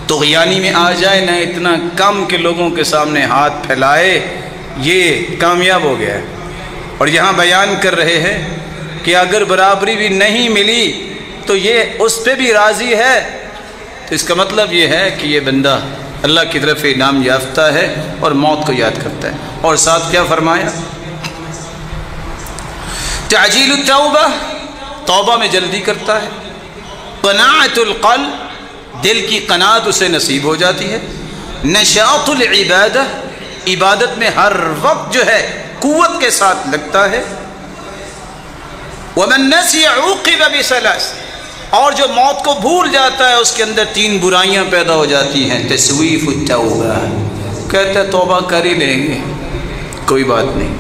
S1: طغیانی میں آ جائے، نہ اتنا کم کہ لوگوں کے سامنے ہاتھ پھیلائے، یہ کامیاب ہو گیا ہے۔ اور یہاں بیان کر رہے ہیں کہ اگر برابری بھی نہیں ملی تو یہ اس پہ بھی راضی ہے، تو اس کا مطلب یہ ہے کہ یہ بندہ اللہ کی طرف انعام یافتہ ہے اور موت کو یاد کرتا ہے۔ اور ساتھ کیا فرمایا، تعجیل التوبہ، توبہ میں جلدی کرتا ہے، قناعت القلب، دل کی قناعت اسے نصیب ہو جاتی ہے، نشاط العبادہ، عبادت میں ہر وقت جو ہے قوت کے ساتھ لگتا ہے، ومن نسی عوقب بثلاث، اور جو موت کو بھول جاتا ہے اس کے اندر 3 برائیاں پیدا ہو جاتی ہیں، تسویف التوبہ، کہتے ہیں توبہ کر ہی لیں گے کوئی بات نہیں،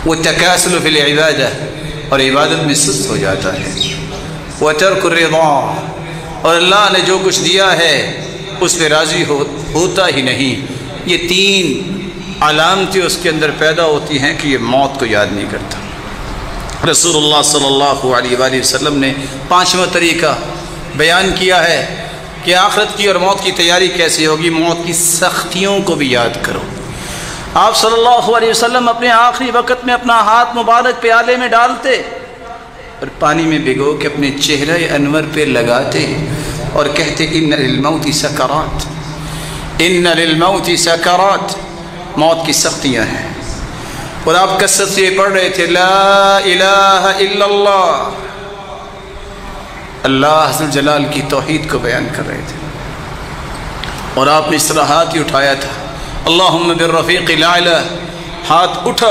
S1: وہ تکاسل فی العبادہ، اور عبادت میں سست ہو جاتا ہے۔ وَتَرْكُ الرِّضَا، اور اللہ نے جو کچھ دیا ہے اس پہ راضی ہوتا ہی نہیں۔ یہ 3 علامتیں اس کے اندر پیدا ہوتی ہیں کہ یہ موت کو یاد نہیں کرتا۔ رسول اللہ صلی اللہ علیہ وآلہ وسلم نے 5واں طریقہ بیان کیا ہے کہ آخرت کی اور موت کی تیاری کیسے ہوگی۔ موت کی سختیوں کو بھی یاد کرو۔ آپ صلی اللہ علیہ وسلم اپنے آخری وقت میں اپنا ہاتھ مبارک پیالے میں ڈالتے اور پانی میں بھگو کے اپنے چہرہ انور پہ لگاتے اور کہتے ان للموت سکرات، ان للموت سکرات، موت کی سختیاں ہیں۔ اور آپ کثرت سے پڑھ رہے تھے لا الہ الا اللہ، اللہ ذو الجلال کی توحید کو بیان کر رہے تھے۔ اور آپ نے اس طرح ہاتھ ہی اٹھایا تھا اللہم بالرفیق الاعلی، ہاتھ اٹھا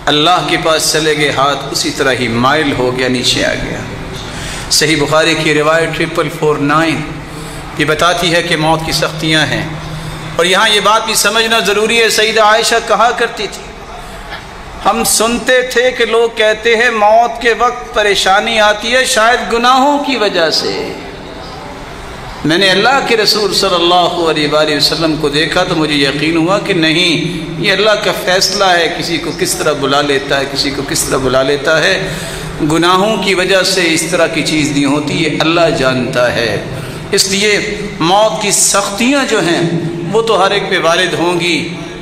S1: اللہ کے پاس چلے گئے، ہاتھ اسی طرح ہی مائل ہو گیا، نیچے آ گیا۔ صحیح بخاری کی روایت 4449 یہ بتاتی ہے کہ موت کی سختیاں ہیں۔ اور یہاں یہ بات بھی سمجھنا ضروری ہے، سیدہ عائشہ کہا کرتی تھی، ہم سنتے تھے کہ لوگ کہتے ہیں موت کے وقت پریشانی آتی ہے شاید گناہوں کی وجہ سے۔ میں نے اللہ کے رسول صلی اللہ علیہ وآلہ وسلم کو دیکھا تو مجھے یقین ہوا کہ نہیں، یہ اللہ کا فیصلہ ہے، کسی کو کس طرح بلا لیتا ہے، کسی کو کس طرح بلا لیتا ہے۔ گناہوں کی وجہ سے اس طرح کی چیز نہیں ہوتی، یہ اللہ جانتا ہے۔ اس لیے موت کی سختیاں جو ہیں وہ تو ہر ایک پہ وارد ہوں گی،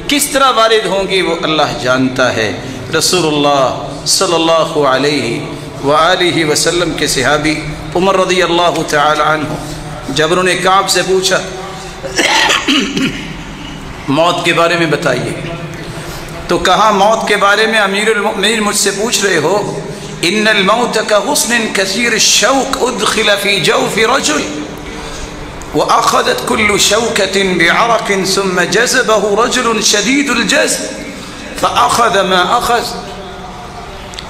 S1: کس طرح وارد ہوں گی وہ اللہ جانتا ہے۔ رسول اللہ صلی اللہ علیہ وآلہ وسلم کے صحابی عمر رضی اللہ تعالی عنہ جب انہوں نے کعب سے پوچھا موت کے بارے میں بتائیے، تو کہا موت کے بارے میں امیر المؤمنین مجھ سے پوچھ رہے ہو، ان الموت كغصن كثير الشوك ادخل في جوف رجل واخذت كل شوكة بعرق ثم جذبه رجل شديد الجذب فاخذ ما اخذ۔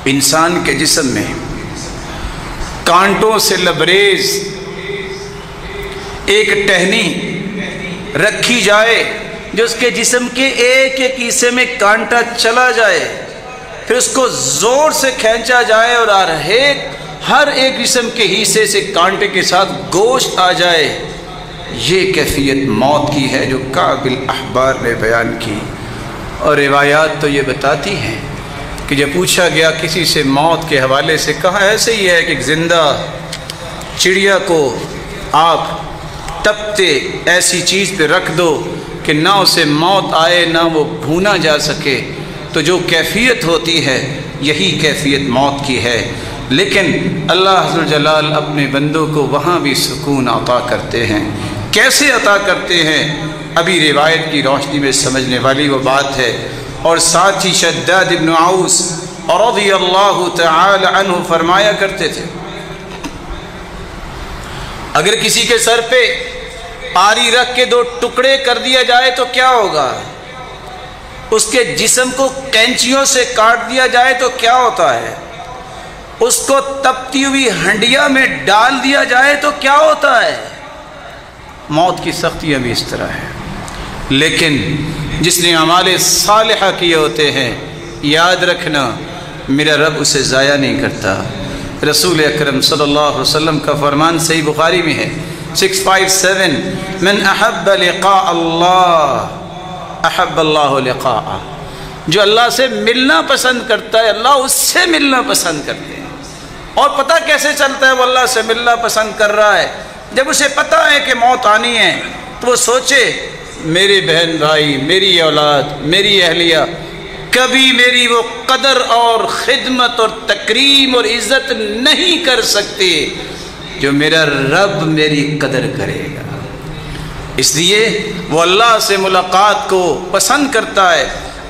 S1: انسان کے جسم میں کانٹوں سے لبریز ایک ٹہنی رکھی جائے جو اس کے جسم کے ایک ایک حصے میں کانٹا چلا جائے، پھر اس کو زور سے کھینچا جائے اور ہر ایک جسم کے حصے سے کانٹے کے ساتھ گوشت آ جائے۔ یہ کیفیت موت کی ہے جو کعب الاحبار نے بیان کی۔ اور روایات تو یہ بتاتی ہیں کہ جب پوچھا گیا کسی سے موت کے حوالے سے، کہا ایسے ہی ہے کہ ایک زندہ چڑیا کو آپ تپتے ایسی چیز پہ رکھ دو کہ نہ اسے موت آئے نہ وہ بھونا جا سکے، تو جو کیفیت ہوتی ہے یہی کیفیت موت کی ہے۔ لیکن اللہ ذو الجلال اپنے بندوں کو وہاں بھی سکون عطا کرتے ہیں۔ کیسے عطا کرتے ہیں؟ ابھی روایت کی روشنی میں سمجھنے والی وہ بات ہے۔ اور ساتھ ہی شداد ابن عوس رضی اللہ تعالی عنہ فرمایا کرتے تھے اگر کسی کے سر پہ آری رکھ کے 2 ٹکڑے کر دیا جائے تو کیا ہوگا؟ اس کے جسم کو کینچیوں سے کاٹ دیا جائے تو کیا ہوتا ہے؟ اس کو تپتی ہوئی ہنڈیا میں ڈال دیا جائے تو کیا ہوتا ہے؟ موت کی سختیاں بھی اس طرح ہے۔ لیکن جس نے اعمال صالحہ کیے ہوتے ہیں، یاد رکھنا میرا رب اسے ضائع نہیں کرتا۔ رسول اکرم صلی اللہ علیہ وسلم کا فرمان صحیح بخاری میں ہے 657 من احب لقاء اللہ احب اللہ لقاء، جو اللہ سے ملنا پسند کرتا ہے اللہ اس سے ملنا پسند کرتے ہیں۔ اور پتہ کیسے چلتا ہے وہ اللہ سے ملنا پسند کر رہا ہے؟ جب اسے پتہ ہے کہ موت آنی ہے تو وہ سوچے میرے بہن بھائی، میری اولاد، میری اہلیہ کبھی میری وہ قدر اور خدمت اور تکریم اور عزت نہیں کر سکتے جو میرا رب میری قدر کرے گا۔ اس لیے وہ اللہ سے ملاقات کو پسند کرتا ہے،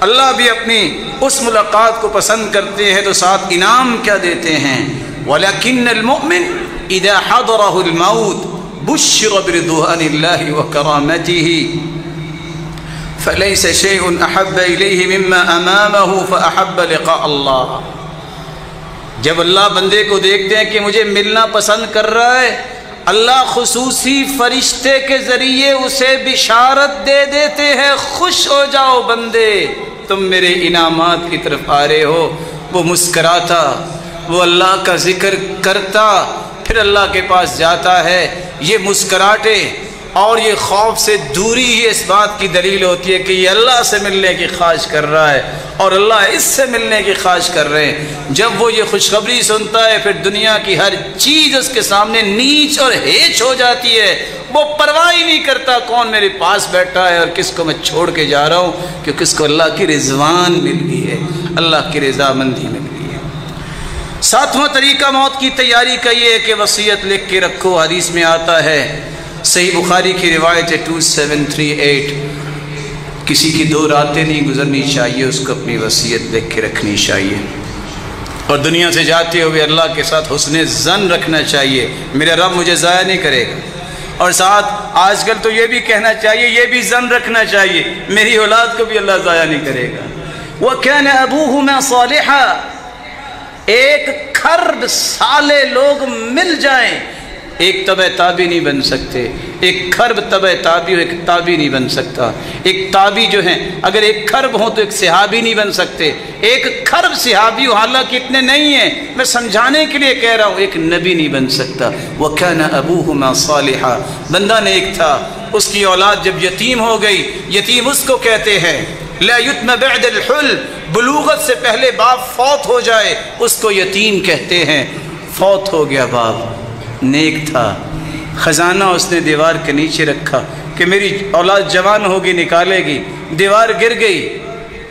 S1: اللہ بھی اپنی اس ملاقات کو پسند کرتے ہیں تو ساتھ انعام کیا دیتے ہیں؟ وَلَكِنَّ الْمُؤْمِنِ إِذَا حَضَرَهُ الْمَوْتِ بُشِّرَ بِرِضْوَانِ اللَّهِ وَكَرَامَتِهِ فَلَيْسَ شَيْءٌ أَحَبَّ إِلَيْهِ مِمَّا أَمَامَهُ فَأَحَبَّ لِقَاءَ اللَّهِ۔ جب اللہ بندے کو دیکھتے ہیں کہ مجھے ملنا پسند کر رہا ہے، اللہ خصوصی فرشتے کے ذریعے اسے بشارت دے دیتے ہیں، خوش ہو جاؤ بندے، تم میرے انعامات کی طرف آ رہے ہو، وہ مسکراتا، وہ اللہ کا ذکر کرتا، پھر اللہ کے پاس جاتا ہے۔ یہ مسکراہٹے اور یہ خوف سے دوری ہی اس بات کی دلیل ہوتی ہے کہ یہ اللہ سے ملنے کی خواہش کر رہا ہے اور اللہ اس سے ملنے کی خواہش کر رہے ہیں۔ جب وہ یہ خوشخبری سنتا ہے پھر دنیا کی ہر چیز اس کے سامنے نیچ اور ہیچ ہو جاتی ہے، وہ پرواہ ہی نہیں کرتا کون میرے پاس بیٹھا ہے اور کس کو میں چھوڑ کے جا رہا ہوں، کیونکہ اس کو اللہ کی رضوان مل گئی ہے، اللہ کی رضامندی مل گئی ہے۔ ساتواں طریقہ موت کی تیاری کا یہ ہے کہ وصیت لکھ کے رکھو۔ حدیث میں آتا ہے، صحیح بخاری کی روایت ہے 2738، کسی کی 2 راتیں نہیں گزرنی چاہیے، اس کو اپنی وصیت لکھ کے رکھنی چاہیے، اور دنیا سے جاتے ہوئے اللہ کے ساتھ حسن ظن رکھنا چاہیے، میرا رب مجھے ضائع نہیں کرے گا۔ اور ساتھ آج کل تو یہ بھی کہنا چاہیے، یہ بھی ظن رکھنا چاہیے، میری اولاد کو بھی اللہ ضائع نہیں کرے گا۔ وَكَانَ أَبُوهُمَا صَالِحًا، ایک کھرب سالے لوگ مل جائیں، ایک تبع تابی نہیں بن سکتے۔ ایک کھرب تبع تابی ہو، ایک تابی نہیں بن سکتا۔ ایک تابی جو ہیں اگر ایک کھرب ہوں تو ایک صحابی نہیں بن سکتے۔ ایک کھرب صحابی ہو، حالانکہ اتنے نہیں ہیں، میں سمجھانے کے لیے کہہ رہا ہوں، ایک نبی نہیں بن سکتا۔ وَكَانَ أَبُوهُمَا صَالِحًا، بندہ نیک تھا، اس کی اولاد جب یتیم ہو گئی، یتیم اس کو کہتے ہیں لا یتم بعد الحلم، بلوغت سے پہلے باپ فوت ہو جائے اس کو یتیم کہتے ہیں۔ فوت ہو گیا باپ، نیک تھا، خزانہ اس نے دیوار کے نیچے رکھا کہ میری اولاد جوان ہوگی نکالے گی، دیوار گر گئی،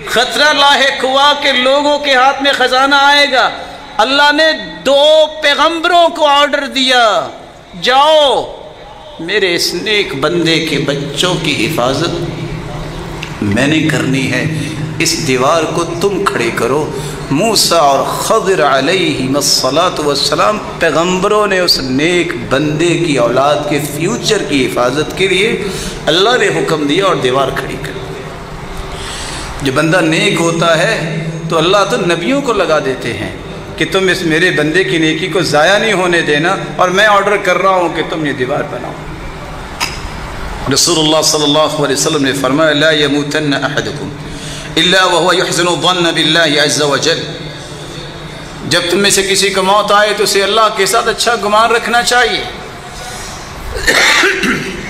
S1: خطرہ لاحق ہوا کہ لوگوں کے ہاتھ میں خزانہ آئے گا۔ اللہ نے 2 پیغمبروں کو آرڈر دیا، جاؤ میرے اس نیک بندے کے بچوں کی حفاظت میں نے کرنی ہے، اس دیوار کو تم کھڑے کرو۔ موسیٰ اور خضر علیہم الصلاۃ والسلام پیغمبروں نے اس نیک بندے کی اولاد کے فیوچر کی حفاظت کے لیے اللہ نے حکم دیا اور دیوار کھڑی کر دی۔ جو بندہ نیک ہوتا ہے تو اللہ تو نبیوں کو لگا دیتے ہیں کہ تم اس میرے بندے کی نیکی کو ضائع نہیں ہونے دینا، اور میں آرڈر کر رہا ہوں کہ تم یہ دیوار بناؤ۔ رسول اللہ صلی اللہ علیہ وسلم نے فرمایا لا يموتن احدکم الا وهو يحسن الظن بالله عز وجل، جب تم میں سے کسی کو موت آئے تو اسے اللہ کے ساتھ اچھا گمان رکھنا چاہیے۔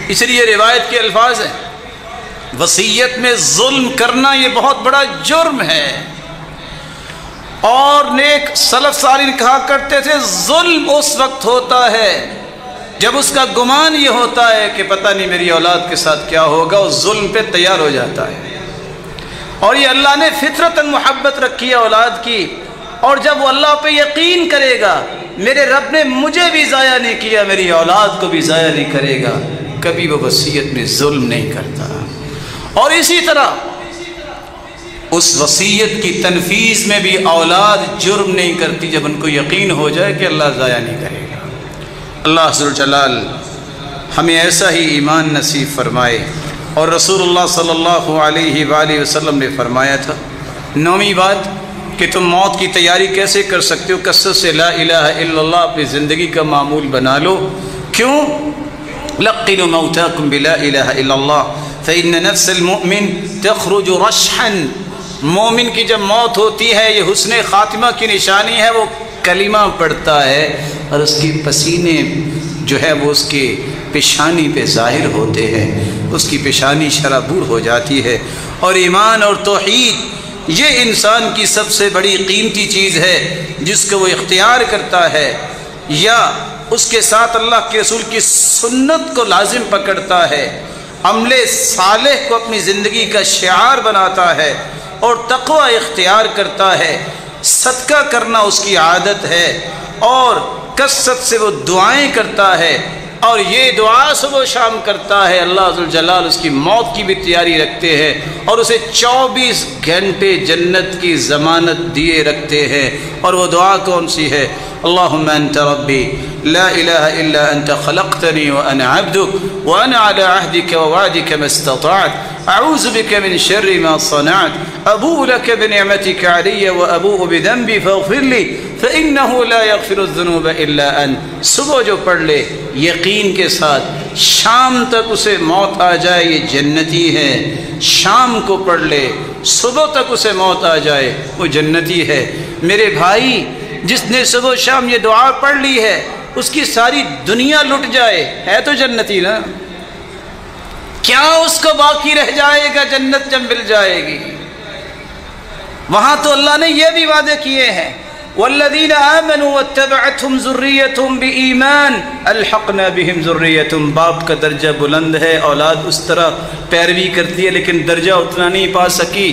S1: اس لیے روایت کے الفاظ ہیں وصیت میں ظلم کرنا یہ بہت بڑا جرم ہے، اور نیک سلف صالح کہا کرتے تھے ظلم اس وقت ہوتا ہے جب اس کا گمان یہ ہوتا ہے کہ پتہ نہیں میری اولاد کے ساتھ کیا ہوگا، اس ظلم پہ تیار ہو جاتا ہے۔ اور یہ اللہ نے فطرتاً محبت رکھی ہے اولاد کی، اور جب وہ اللہ پہ یقین کرے گا میرے رب نے مجھے بھی ضائع نہیں کیا، میری اولاد کو بھی ضائع نہیں کرے گا، کبھی وہ وصیت میں ظلم نہیں کرتا۔ اور اسی طرح اس وصیت کی تنفیذ میں بھی اولاد جرم نہیں کرتی جب ان کو یقین ہو جائے کہ اللہ ضائع نہیں کرے گا۔ اللہ ذو الجلال ہمیں ایسا ہی ایمان نصیب فرمائے۔ اور رسول اللہ صلی اللہ علیہ وآلہ وسلم نے فرمایا تھا 9ویں بات کہ تم موت کی تیاری کیسے کر سکتے ہو، کثرت سے لا الہ الا اللہ اپنی زندگی کا معمول بنا لو۔ کیوں؟ لقنوا موتاکم بلا الہ الا اللہ فإن نفس المؤمن تخرج رشحا، مومن کی جب موت ہوتی ہے یہ حسن خاتمہ کی نشانی ہے، وہ کلمہ پڑھتا ہے اور اس کی پسینے جو ہے وہ اس کے پیشانی پہ ظاہر ہوتے ہیں، اس کی پیشانی شرابور ہو جاتی ہے۔ اور ایمان اور توحید یہ انسان کی سب سے بڑی قیمتی چیز ہے جس کو وہ اختیار کرتا ہے، یا اس کے ساتھ اللہ کے رسول کی سنت کو لازم پکڑتا ہے، عمل صالح کو اپنی زندگی کا شعار بناتا ہے اور تقوی اختیار کرتا ہے، صدقہ کرنا اس کی عادت ہے، اور کثرت سے وہ دعائیں کرتا ہے، اور یہ دعا صبح و شام کرتا ہے۔ اللہ ذوالجلال اس کی موت کی بھی تیاری رکھتے ہیں اور اسے 24 گھنٹے جنت کی ضمانت دیے رکھتے ہیں۔ اور وہ دعا کون سی ہے؟ اللہم انت ربی لا الہ الا انت خلقتنی وانا عبدک وانا علی عہدک ووعدک ما استطعت اعوذ بک من شر ما صنعت ابوء لک بنعمتک علی وابوء بذنبی فاغفر لی فإنہ لا یغفر الذنوب الا انت۔ صبح جو پڑھ لے یقین کے ساتھ، شام تک اسے موت آ جائے یہ جنتی ہے، شام کو پڑھ لے صبح تک اسے موت آ جائے وہ جنتی ہے۔ میرے بھائی جس نے صبح و شام یہ دعا پڑھ لی ہے اس کی ساری دنیا لٹ جائے ہے تو جنتی نا، کیا اس کو باقی رہ جائے گا جنت جب مل جائے گی؟ وہاں تو اللہ نے یہ بھی وعدے کیے ہیں والذین آمنوا واتبعتهم ذریتهم بایمان الحقنا بهم ذریتهم۔ باپ کا درجہ بلند ہے، اولاد اس طرح پیروی کرتی ہے لیکن درجہ اتنا نہیں پا سکی،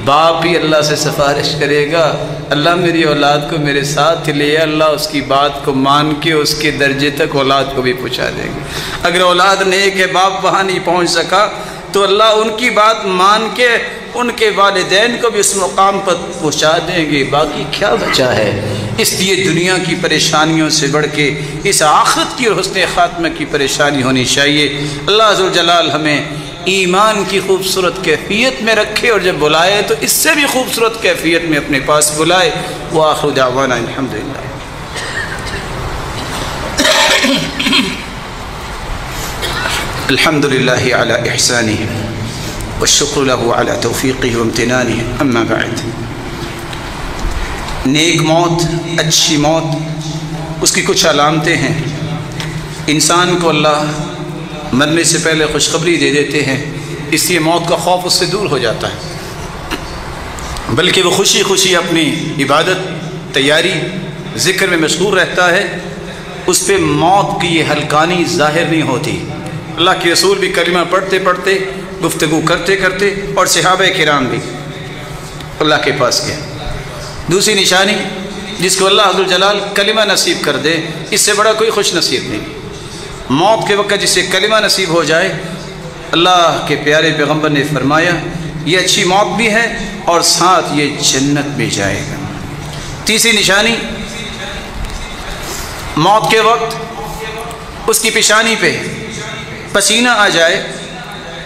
S1: باپ ہی اللہ سے سفارش کرے گا اللہ میری اولاد کو میرے ساتھ لے، اللہ اس کی بات کو مان کے اس کے درجے تک اولاد کو بھی پہنچا دیں گے۔ اگر اولاد نیک ہے باپ وہاں نہیں پہنچ سکا تو اللہ ان کی بات مان کے ان کے والدین کو بھی اس مقام پر پہنچا دیں گے، باقی کیا بچا ہے؟ اس لیے دنیا کی پریشانیوں سے بڑھ کے اس آخرت کی اور حسن خاتمہ کی پریشانی ہونی چاہیے۔ اللہ ذوالجلال ہمیں ایمان کی خوبصورت کیفیت میں رکھے اور جب بلائے تو اس سے بھی خوبصورت کیفیت میں اپنے پاس بلائے۔ وآخر دعوانا الحمدللہ۔ الحمدللہ علی احسانہ والشکر له علی توفیقہ وامتنانہ، اما بعد۔ نیک موت، اچھی موت، اس کی کچھ علامتیں ہیں۔ انسان کو اللہ مرنے سے پہلے خوشخبری دے دیتے ہیں، اس لیے موت کا خوف اس سے دور ہو جاتا ہے، بلکہ وہ خوشی خوشی اپنی عبادت، تیاری، ذکر میں مشغول رہتا ہے، اس پہ موت کی یہ ہلکانی ظاہر نہیں ہوتی۔ اللہ کے رسول بھی کلمہ پڑھتے پڑھتے، گفتگو کرتے کرتے، اور صحابہ کرام بھی اللہ کے پاس گئے۔ دوسری نشانی جس کو اللہ ذوالجلال کلمہ نصیب کر دے، اس سے بڑا کوئی خوش نصیب نہیں۔ موت کے وقت جسے کلمہ نصیب ہو جائے، اللہ کے پیارے پیغمبر نے فرمایا یہ اچھی موت بھی ہے اور ساتھ یہ جنت میں جائے گا۔ تیسری نشانی، موت کے وقت اس کی پیشانی پہ پسینہ آ جائے،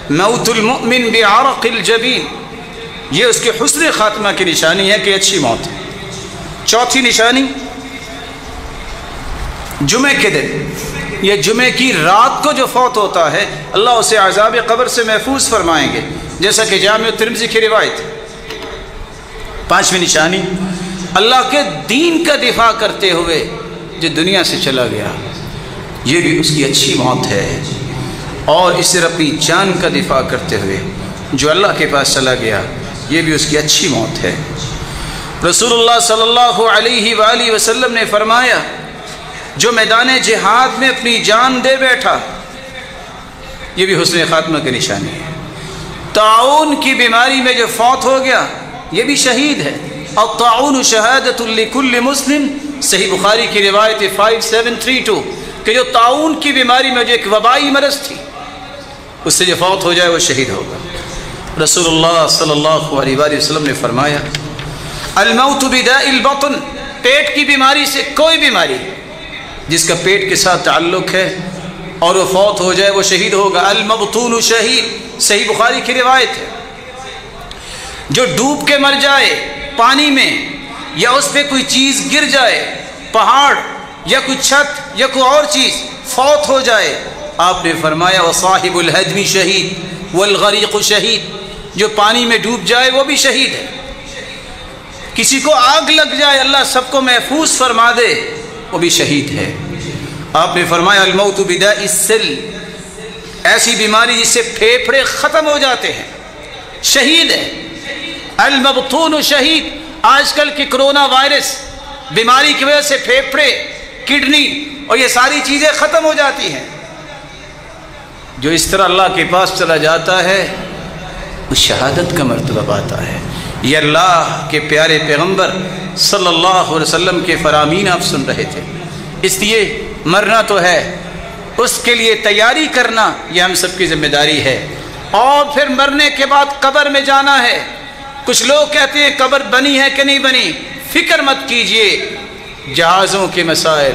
S1: موت المؤمن بعرق الجبین، یہ اس کے حسن خاتمہ کی نشانی ہے کہ اچھی موت ہے۔ چوتھی نشانی، جمعے کے دن یہ جمعے کی رات کو جو فوت ہوتا ہے اللہ اسے عذاب قبر سے محفوظ فرمائیں گے، جیسا کہ جامع ترمذی کی روایت۔ پانچویں نشانی، اللہ کے دین کا دفاع کرتے ہوئے جو دنیا سے چلا گیا، یہ بھی اس کی اچھی موت ہے۔ اور اس سے اپنی جان کا دفاع کرتے ہوئے جو اللہ کے پاس چلا گیا، یہ بھی اس کی اچھی موت ہے۔ رسول اللہ صلی اللہ علیہ وآلہ وسلم نے فرمایا جو میدان جہاد میں اپنی جان دے بیٹھا، یہ بھی حسن خاتمہ کی نشانی ہے۔ طاعون کی بیماری میں جو فوت ہو گیا، یہ بھی شہید ہے۔ الطاعون شہادۃ لکل مسلم، صحیح بخاری کی روایت 5732، کہ جو طاعون کی بیماری میں جو ایک وبائی مرض تھی، اس سے جو فوت ہو جائے وہ شہید ہوگا۔ رسول اللہ صلی اللہ علیہ وآلہ وسلم نے فرمایا الموت بداء البطن، پیٹ کی بیماری سے کوئی بیماری جس کا پیٹ کے ساتھ تعلق ہے اور وہ فوت ہو جائے وہ شہید ہوگا۔ المبطون شہید، صحیح بخاری کی روایت ہے۔ جو ڈوب کے مر جائے پانی میں، یا اس پہ کوئی چیز گر جائے، پہاڑ یا کوئی چھت یا کوئی اور چیز، فوت ہو جائے، آپ نے فرمایا وصاحب الہدم شہید والغریق شہید، جو پانی میں ڈوب جائے وہ بھی شہید ہے۔ کسی کو آگ لگ جائے اللہ سب کو محفوظ فرما دے، وہ بھی شہید ہے۔ آپ نے فرمایا الموت بداء السل، ایسی بیماری جس سے پھیپھڑے ختم ہو جاتے ہیں، شہید ہے۔ المبطون شہید، آج کل کی کرونا وائرس بیماری کی وجہ سے پھیپھڑے، کڈنی اور یہ ساری چیزیں ختم ہو جاتی ہیں۔ جو اس طرح اللہ کے پاس چلا جاتا ہے وہ شہادت کا مرتبہ پاتا ہے۔ یہ اللہ کے پیارے پیغمبر صلی اللہ علیہ وسلم کے فرامین آپ سن رہے تھے۔ اس لیے مرنا تو ہے، اس کے لیے تیاری کرنا یہ ہم سب کی ذمہ داری ہے۔ اور پھر مرنے کے بعد قبر میں جانا ہے۔ کچھ لوگ کہتے ہیں قبر بنی ہے کہ نہیں بنی، فکر مت کیجئے، جہازوں کے مسائل،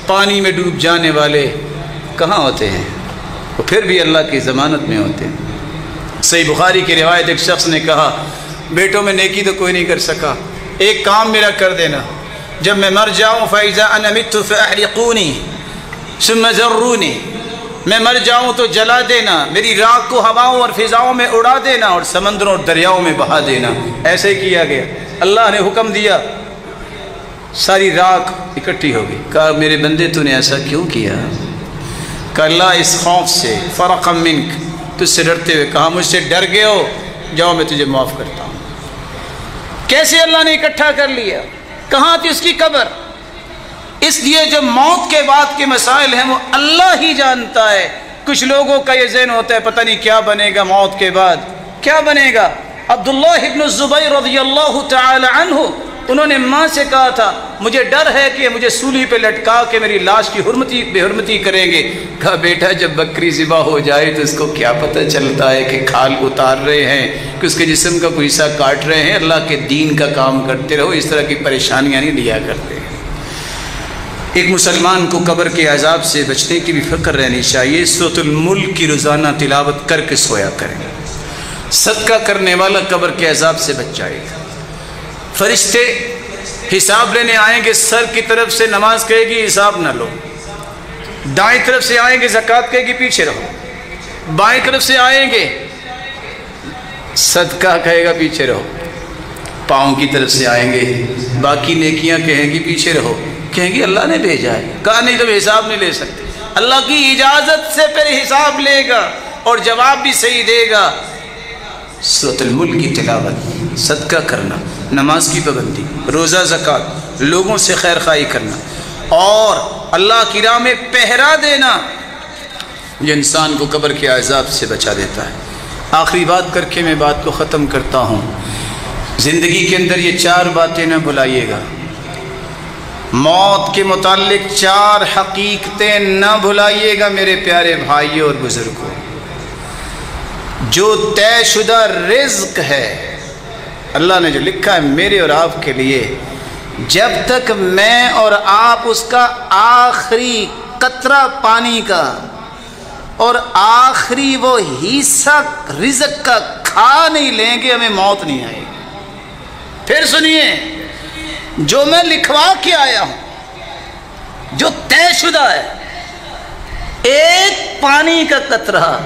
S1: پانی میں ڈوب جانے والے کہاں ہوتے ہیں، وہ پھر بھی اللہ کی ضمانت میں ہوتے ہیں۔ صحیح بخاری کی روایت، ایک شخص نے کہا بیٹوں میں نیکی تو کوئی نہیں کر سکا، ایک کام میرا کر دینا، جب میں مر جاؤں فَإِذَا أَنَا مِتُّ فَأَحْرِقُونِي ثُمَّ ذَرُّونِي، میں مر جاؤں تو جلا دینا، میری راکھ کو ہواؤں اور فضاؤں میں اڑا دینا اور سمندروں اور دریاؤں میں بہا دینا۔ ایسے ہی کیا گیا، اللہ نے حکم دیا ساری راکھ اکٹھی ہو گئی. کہا میرے بندے تو نے ایسا کیوں کیا؟ کہ اللہ اس خوف سے فرقا منک، تجھ سے ڈرتے ہوئے. کہا مجھ سے ڈر گئے ہو، جاؤ میں تجھے معاف کرتا ہوں. کیسے اللہ نے اکٹھا کر لیا؟ کہاں تھی اس کی قبر؟ اس لیے جو موت کے بعد کے مسائل ہیں وہ اللہ ہی جانتا ہے. کچھ لوگوں کا یہ ذہن ہوتا ہے پتہ نہیں کیا بنے گا موت کے بعد، کیا بنے گا. عبداللہ ابن الزبیر رضی اللہ تعالی عنہ، انہوں نے ماں سے کہا تھا مجھے ڈر ہے کہ مجھے سولی پہ لٹکا کے میری لاش کی بے حرمتی کریں گے. کہا بیٹا جب بکری ذبح ہو جائے تو اس کو کیا پتہ چلتا ہے کہ کھال اتار رہے ہیں کہ اس کے جسم کا کوئی حصہ کاٹ رہے ہیں. اللہ کے دین کا کام کرتے رہو، اس طرح کی پریشانیاں نہیں لیا کرتے. ایک مسلمان کو قبر کے عذاب سے بچنے کی بھی فکر رہنی چاہیے. سورۃ الملک کی روزانہ تلاوت کر کے سویا کریں. صدقہ کرنے والا قبر کے عذاب سے بچ جائے گا. فرشتے حساب لینے آئیں گے، سر کی طرف سے نماز کہے گی حساب نہ لو، دائیں طرف سے آئیں گے زکوٰۃ کہے گی پیچھے رہو، بائیں طرف سے آئیں گے صدقہ کہے گا پیچھے رہو، پاؤں کی طرف سے آئیں گے باقی نیکیاں کہیں گی پیچھے رہو. کہیں گی اللہ نے بھیجا ہے. کہا نہیں تم حساب نہیں لے سکتے، اللہ کی اجازت سے پھر حساب لے گا اور جواب بھی صحیح دے گا. سورۃ الملک کی تلاوت، صدقہ کرنا، نماز کی پابندی، روزہ زکوٰۃ، لوگوں سے خیر خواہی کرنا اور اللہ کی راہ میں پہرا دینا، یہ انسان کو قبر کے عذاب سے بچا دیتا ہے. آخری بات کر کے میں بات کو ختم کرتا ہوں. زندگی کے اندر یہ 4 باتیں نہ بھلائیے گا. موت کے متعلق 4 حقیقتیں نہ بھلائیے گا میرے پیارے بھائیوں اور بزرگوں. جو طے شدہ رزق ہے اللہ نے جو لکھا ہے میرے اور آپ کے لیے، جب تک میں اور آپ اس کا آخری قطرہ پانی کا اور آخری وہ حصہ رزق کا کھا نہیں لیں گے ہمیں موت نہیں آئے گی. پھر سنیے، جو میں لکھوا کے آیا ہوں، جو طے شدہ ہے، ایک پانی کا قطرہ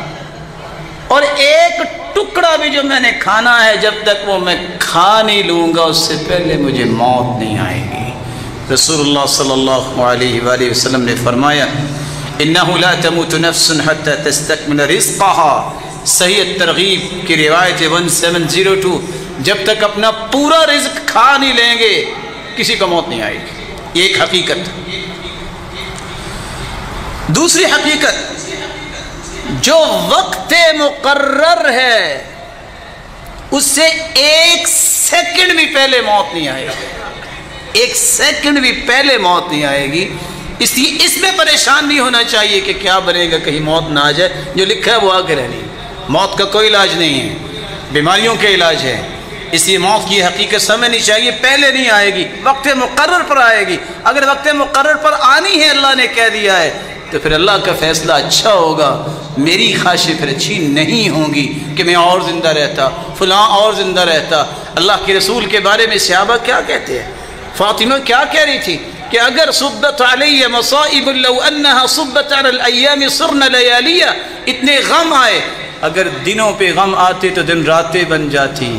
S1: اور ایک ٹکڑا بھی جو میں نے کھانا ہے، جب تک وہ میں کھا نہیں لوں گا اس سے پہلے مجھے موت نہیں آئے گی. رسول اللہ صلی اللہ علیہ وآلہ وسلم نے فرمایا اِنَّهُ لَا تَمُوتُ نَفْسٌ حَتَّى تَسْتَكْمِلَ رِزْقَهَا. صحیح ترغیب کی روایت 1702، جب تک اپنا پورا رزق کھا نہیں لیں گے کسی کو موت نہیں آئے گی. یہ ایک حقیقت. دوسری حقیقت، جو وقت مقرر ہے اس سے 1 سیکنڈ بھی پہلے موت نہیں آئے گی. 1 سیکنڈ بھی پہلے موت نہیں آئے گی. اس لیے اس میں پریشان نہیں ہونا چاہیے کہ کیا بنے گا کہیں موت نہ آ جائے. جو لکھا ہے وہ آگے رہنی. موت کا کوئی علاج نہیں ہے، بیماریوں کے علاج ہے. اس لیے موت کی حقیقت سمجھنی چاہیے، پہلے نہیں آئے گی، وقت مقرر پر آئے گی. اگر وقت مقرر پر آنی ہے اللہ نے کہہ دیا ہے تو پھر اللہ کا فیصلہ اچھا ہوگا. میری خواہشیں پھر اچھی نہیں ہوں گی کہ میں اور زندہ رہتا، فلاں اور زندہ رہتا. اللہ کے رسول کے بارے میں صحابہ کیا کہتے ہیں؟ فاطمہ کیا کہہ رہی تھی کہ اگر صبت علی مصائب لو انہا صبت علی الایام صرن لیالیہ. اتنے غم آئے، اگر دنوں پہ غم آتے تو دن راتیں بن جاتی.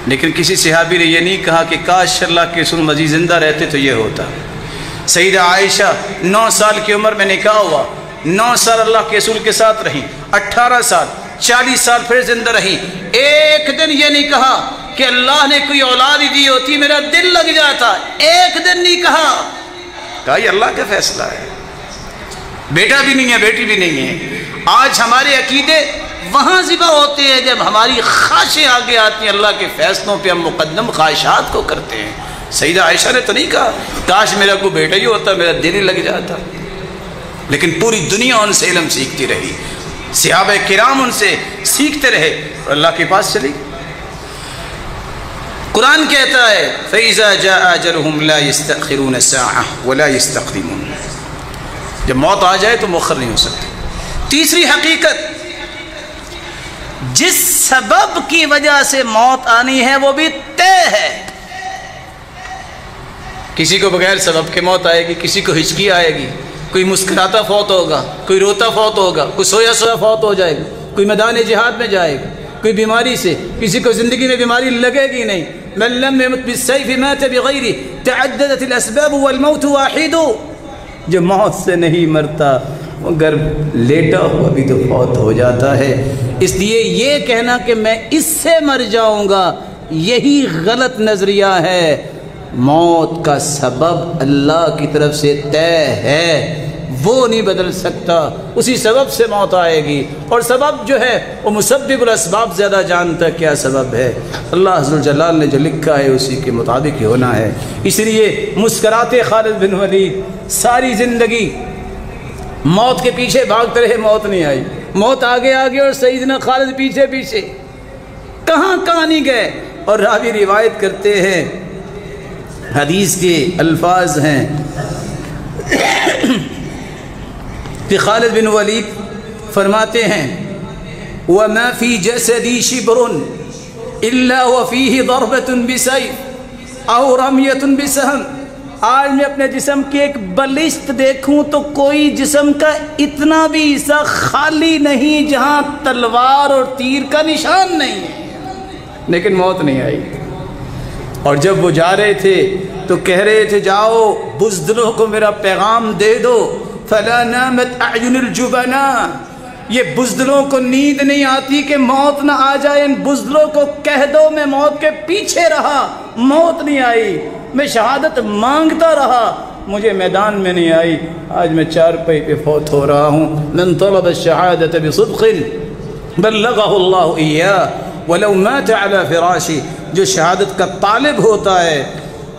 S1: لیکن کسی صحابی نے یہ نہیں کہا کہ کاش اللہ کے رسول مزید زندہ رہتے تو یہ ہوتا. سیدہ عائشہ 9 سال کی عمر میں نکاح ہوا، 9 سال اللہ کے رسول کے ساتھ رہی، 18 سال 40 سال پھر زندہ رہی. ایک دن یہ نہیں کہا کہ اللہ نے کوئی اولاد ہی دی ہوتی میرا دل لگ جاتا. ایک دن نہیں کہا یہ اللہ کا فیصلہ ہے. بیٹا بھی نہیں ہے، بیٹی بھی نہیں ہے. آج ہمارے عقیدے وہاں ذبح ہوتے ہیں جب ہماری خواہشیں آگے آتی ہیں. اللہ کے فیصلوں پہ ہم مقدم خواہشات کو کرتے ہیں. سیدہ عائشہ نے تو نہیں کہا کاش میرا کوئی بیٹا ہی ہوتا میرا دل ہی لگ جاتا. لیکن پوری دنیا ان سے علم سیکھتی رہی، صحابہ کرام ان سے سیکھتے رہے اور اللہ کے پاس چلی. قرآن کہتا ہے فَإِذَا جَاءَ أَجَلُهُمْ لَا يَسْتَأْخِرُونَ سَاعَةً وَلَا يَسْتَقْدِمُونَ. جب موت آ جائے تو مؤخر نہیں ہو سکتی. تیسری حقیقت، جس سبب کی وجہ سے موت آنی ہے وہ بھی طے ہے. کسی کو بغیر سبب کے موت آئے گی، کسی کو ہچکی آئے گی، کوئی مسکراتا فوت ہوگا، کوئی روتا فوت ہوگا، کوئی سویا سویا فوت ہو جائے گا، کوئی میدان جہاد میں جائے گا، کوئی بیماری سے. کسی کو زندگی میں بیماری لگے گی نہیں. من لم يمت بالسيف مات بغيره.
S2: تعددت الاسباب والموت واحد، جو موت سے نہیں مرتا وہ اگر لیٹا ہوا بھی تو فوت ہو جاتا ہے۔ اس لیے یہ کہنا کہ میں اس سے مر جاؤں گا یہی غلط نظریہ ہے۔ موت کا سبب اللہ کی طرف سے طے ہے، وہ نہیں بدل سکتا، اسی سبب سے موت آئے گی، اور سبب جو ہے وہ مسبب الاسباب زیادہ جانتا کیا سبب ہے۔ اللہ عز و جلال نے جو لکھا ہے اسی کے مطابق ہی ہونا ہے۔ اس لیے مسکراتے خالد بن ولید ساری زندگی موت کے پیچھے بھاگتے رہے، موت نہیں آئی، موت آگے آگے اور سیدنا خالد پیچھے پیچھے، کہاں کہاں نہیں گئے۔ اور راوی روایت کرتے ہیں، حدیث کے الفاظ ہیں کہ خالد بن ولید فرماتے ہیں وَمَا فِي جَسَدِي شِبْرٌ إِلَّا وَفِيهِ ضَرْبَةٌ بِسَيْفٍ أَوْ رَمْيَةٌ بِسَهْمٍ۔ آج میں اپنے جسم کی ایک بلشت دیکھوں تو کوئی جسم کا اتنا بھی حصہ خالی نہیں جہاں تلوار اور تیر کا نشان نہیں ہے، لیکن موت نہیں آئی۔ اور جب وہ جا رہے تھے تو کہہ رہے تھے جاؤ بزدلوں کو میرا پیغام دے دو، فَلَا نَامَتْ أَعْيُنُ الْجُبَنَاءِ، یہ بزدلوں کو نیند نہیں آتی کہ موت نہ آ جائے، ان بزدلوں کو کہہ دو میں موت کے پیچھے رہا، موت نہیں آئی، میں شہادت مانگتا رہا، مجھے میدان میں نہیں آئی، آج میں چارپائی پہ فوت ہو رہا ہوں۔ من طلب الشہادة بصدق بلغہ اللہ ایاہ ولو مات علی فراشی، جو شہادت کا طالب ہوتا ہے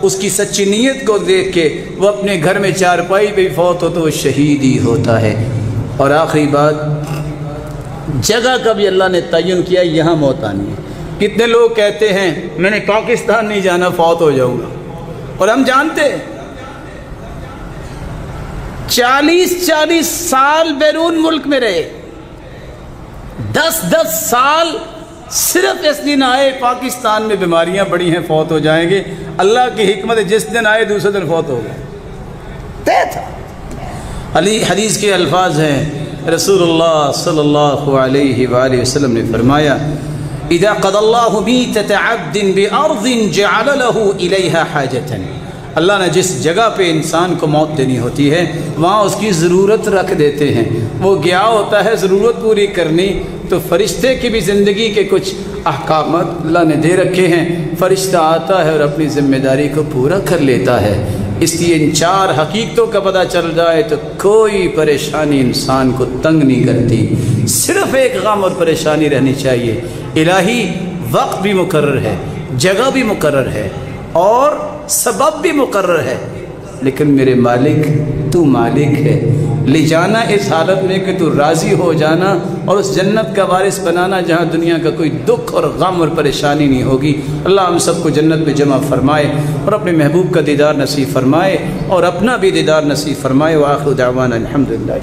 S2: اس کی سچی نیت کو دیکھ کے وہ اپنے گھر میں چارپائی پہ فوت ہو تو وہ شہید ہی ہوتا ہے۔ اور آخری بات، جگہ کا بھی اللہ نے تعین کیا، یہاں موت آنی ہے۔ کتنے لوگ کہتے ہیں میں نے پاکستان نہیں جانا، فوت ہو جاؤں گا، اور ہم جانتے ہیں 40 سال بیرون ملک میں رہے، 10 سال صرف اس دن آئے پاکستان میں بیماریاں بڑی ہیں فوت ہو جائیں گے، اللہ کی حکمت جس دن آئے دوسرے دن فوت ہو گئے، طے تھا۔ حدیث کے الفاظ ہیں، رسول اللہ صلی اللہ علیہ وآلہ وسلم نے فرمایا اذا قضى الله ميتة عبد بأرض جعل له إليها حاجة، اللہ نے جس جگہ پہ انسان کو موت دینی ہوتی ہے وہاں اس کی ضرورت رکھ دیتے ہیں، وہ گیا ہوتا ہے ضرورت پوری کرنی، تو فرشتے کی بھی زندگی کے کچھ احکامات اللہ نے دے رکھے ہیں، فرشتہ آتا ہے اور اپنی ذمہ داری کو پورا کر لیتا ہے۔ اس لیے ان 4 حقیقتوں کا پتہ چل جائے تو کوئی پریشانی انسان کو تنگ نہیں کرتی، صرف ایک غم اور پریشانی رہنی چاہیے۔ الہی وقت بھی مقرر ہے، جگہ بھی مقرر ہے اور سبب بھی مقرر ہے، لیکن میرے مالک تو مالک ہے، لے جانا اس حالت میں کہ تو راضی ہو جانا اور اس جنت کا وارث بنانا جہاں دنیا کا کوئی دکھ اور غم اور پریشانی نہیں ہوگی۔ اللہ ہم سب کو جنت میں جمع فرمائے اور اپنے محبوب کا دیدار نصیب فرمائے اور اپنا بھی دیدار نصیب فرمائے۔ وآخر دعوانا الحمدللہ۔